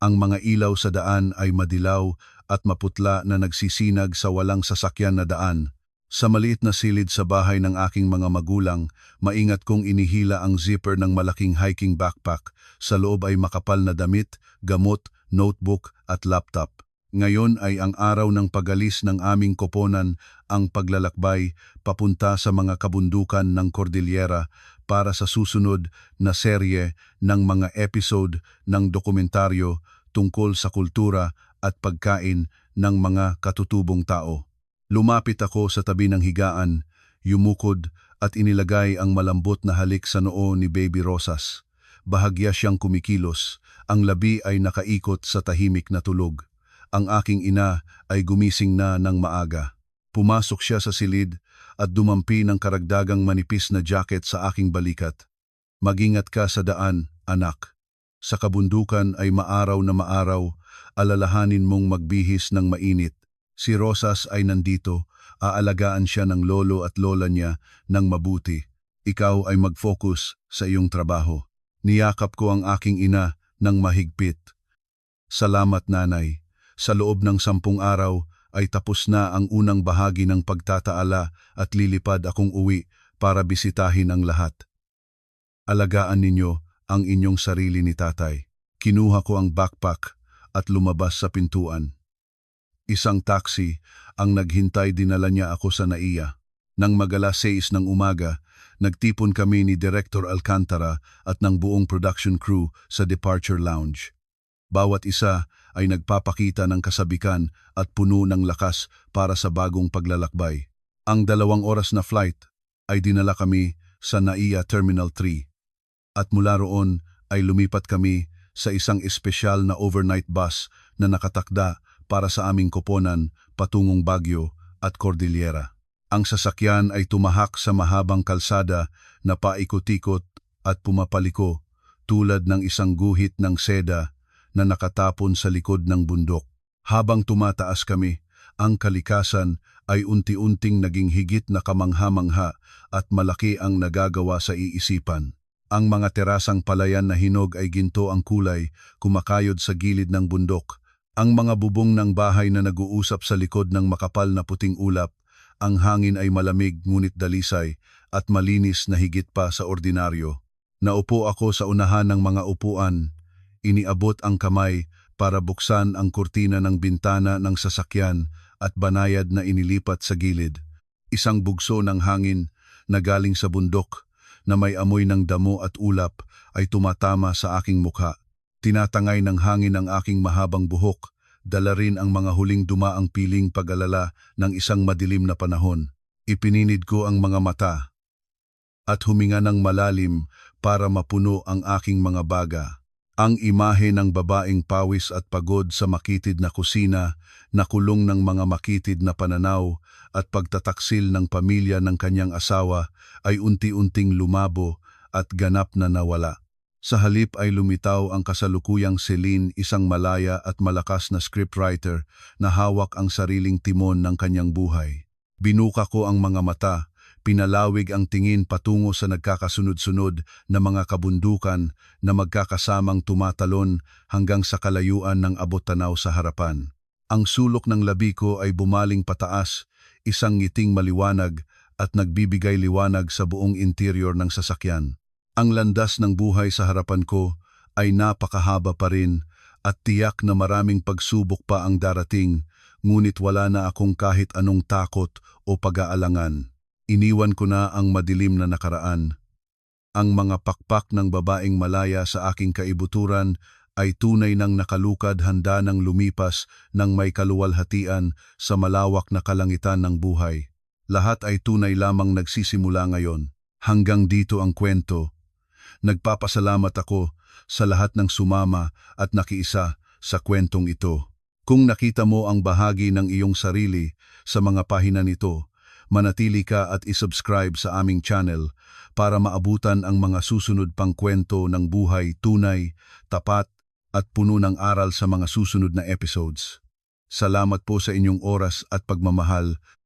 Ang mga ilaw sa daan ay madilaw at maputla na nagsisinag sa walang sasakyan na daan. Sa maliit na silid sa bahay ng aking mga magulang, maingat kong inihila ang zipper ng malaking hiking backpack. Sa loob ay makapal na damit, gamot, notebook at laptop. Ngayon ay ang araw ng pag-alis ng aming koponan, ang paglalakbay papunta sa mga kabundukan ng Cordillera para sa susunod na serye ng mga episode ng dokumentaryo tungkol sa kultura at pagkain ng mga katutubong tao. Lumapit ako sa tabi ng higaan, yumukod at inilagay ang malambot na halik sa noo ni Baby Rosas. Bahagya siyang kumikilos, ang labi ay nakaikot sa tahimik na tulog. Ang aking ina ay gumising na ng maaga. Pumasok siya sa silid at dumampi ng karagdagang manipis na jacket sa aking balikat. Mag-ingat ka sa daan, anak. Sa kabundukan ay maaraw na maaraw, alalahanin mong magbihis ng mainit. Si Rosas ay nandito, aalagaan siya ng lolo at lola niya ng mabuti. Ikaw ay mag-focus sa iyong trabaho. Niyakap ko ang aking ina ng mahigpit. Salamat, nanay. Sa loob ng 10 araw ay tapos na ang unang bahagi ng pagtataala at lilipad akong uwi para bisitahin ang lahat. Alagaan ninyo ang inyong sarili ni tatay. Kinuha ko ang backpack at lumabas sa pintuan. Isang taxi ang naghintay, dinala niya ako sa NAIA. Nang mag-alas 6 ng umaga, nagtipon kami ni Director Alcantara at ng buong production crew sa departure lounge. Bawat isa ay nagpapakita ng kasabikan at puno ng lakas para sa bagong paglalakbay. Ang 2 oras na flight ay dinala kami sa NAIA Terminal 3 at mula roon ay lumipat kami sa isang espesyal na overnight bus na nakatakda para sa aming koponan patungong Baguio at Cordillera. Ang sasakyan ay tumahak sa mahabang kalsada na paikot-ikot at pumapaliko tulad ng isang guhit ng seda na nakatapon sa likod ng bundok. Habang tumataas kami, ang kalikasan ay unti-unting naging higit na kamangha-mangha at malaki ang nagagawa sa iisipan. Ang mga terasang palayan na hinog ay ginto ang kulay, kumakayod sa gilid ng bundok. Ang mga bubong ng bahay na nag-uusap sa likod ng makapal na puting ulap. Ang hangin ay malamig ngunit dalisay at malinis na higit pa sa ordinaryo. Naupo ako sa unahan ng mga upuan. Iniabot ang kamay para buksan ang kurtina ng bintana ng sasakyan at banayad na inilipat sa gilid. Isang bugso ng hangin na galing sa bundok na may amoy ng damo at ulap ay tumatama sa aking mukha. Tinatangay ng hangin ang aking mahabang buhok, dala rin ang mga huling dumaang piling pag-alala ng isang madilim na panahon. Ipininid ko ang mga mata at huminga ng malalim para mapuno ang aking mga baga. Ang imahe ng babaeng pawis at pagod sa makitid na kusina, nakulong ng mga makitid na pananaw at pagtataksil ng pamilya ng kanyang asawa ay unti-unting lumabo at ganap na nawala. Sa halip ay lumitaw ang kasalukuyang Celine, isang malaya at malakas na scriptwriter na hawak ang sariling timon ng kanyang buhay. Binuka ko ang mga mata, pinalawig ang tingin patungo sa nagkakasunod-sunod na mga kabundukan na magkakasamang tumatalon hanggang sa kalayuan ng abot-tanaw sa harapan. Ang sulok ng labi ko ay bumaling pataas, isang ngiting maliwanag at nagbibigay liwanag sa buong interior ng sasakyan. Ang landas ng buhay sa harapan ko ay napakahaba pa rin at tiyak na maraming pagsubok pa ang darating, ngunit wala na akong kahit anong takot o pag-aalangan. Iniwan ko na ang madilim na nakaraan. Ang mga pakpak ng babaeng malaya sa aking kaibuturan ay tunay ng nakalukad, handa ng lumipas ng may kaluwalhatian sa malawak na kalangitan ng buhay. Lahat ay tunay lamang nagsisimula ngayon. Hanggang dito ang kwento. Nagpapasalamat ako sa lahat ng sumama at nakiisa sa kwentong ito. Kung nakita mo ang bahagi ng iyong sarili sa mga pahina nito, manatili ka at isubscribe sa aming channel para maabutan ang mga susunod pang kwento ng buhay, tunay, tapat at puno ng aral sa mga susunod na episodes. Salamat po sa inyong oras at pagmamahal.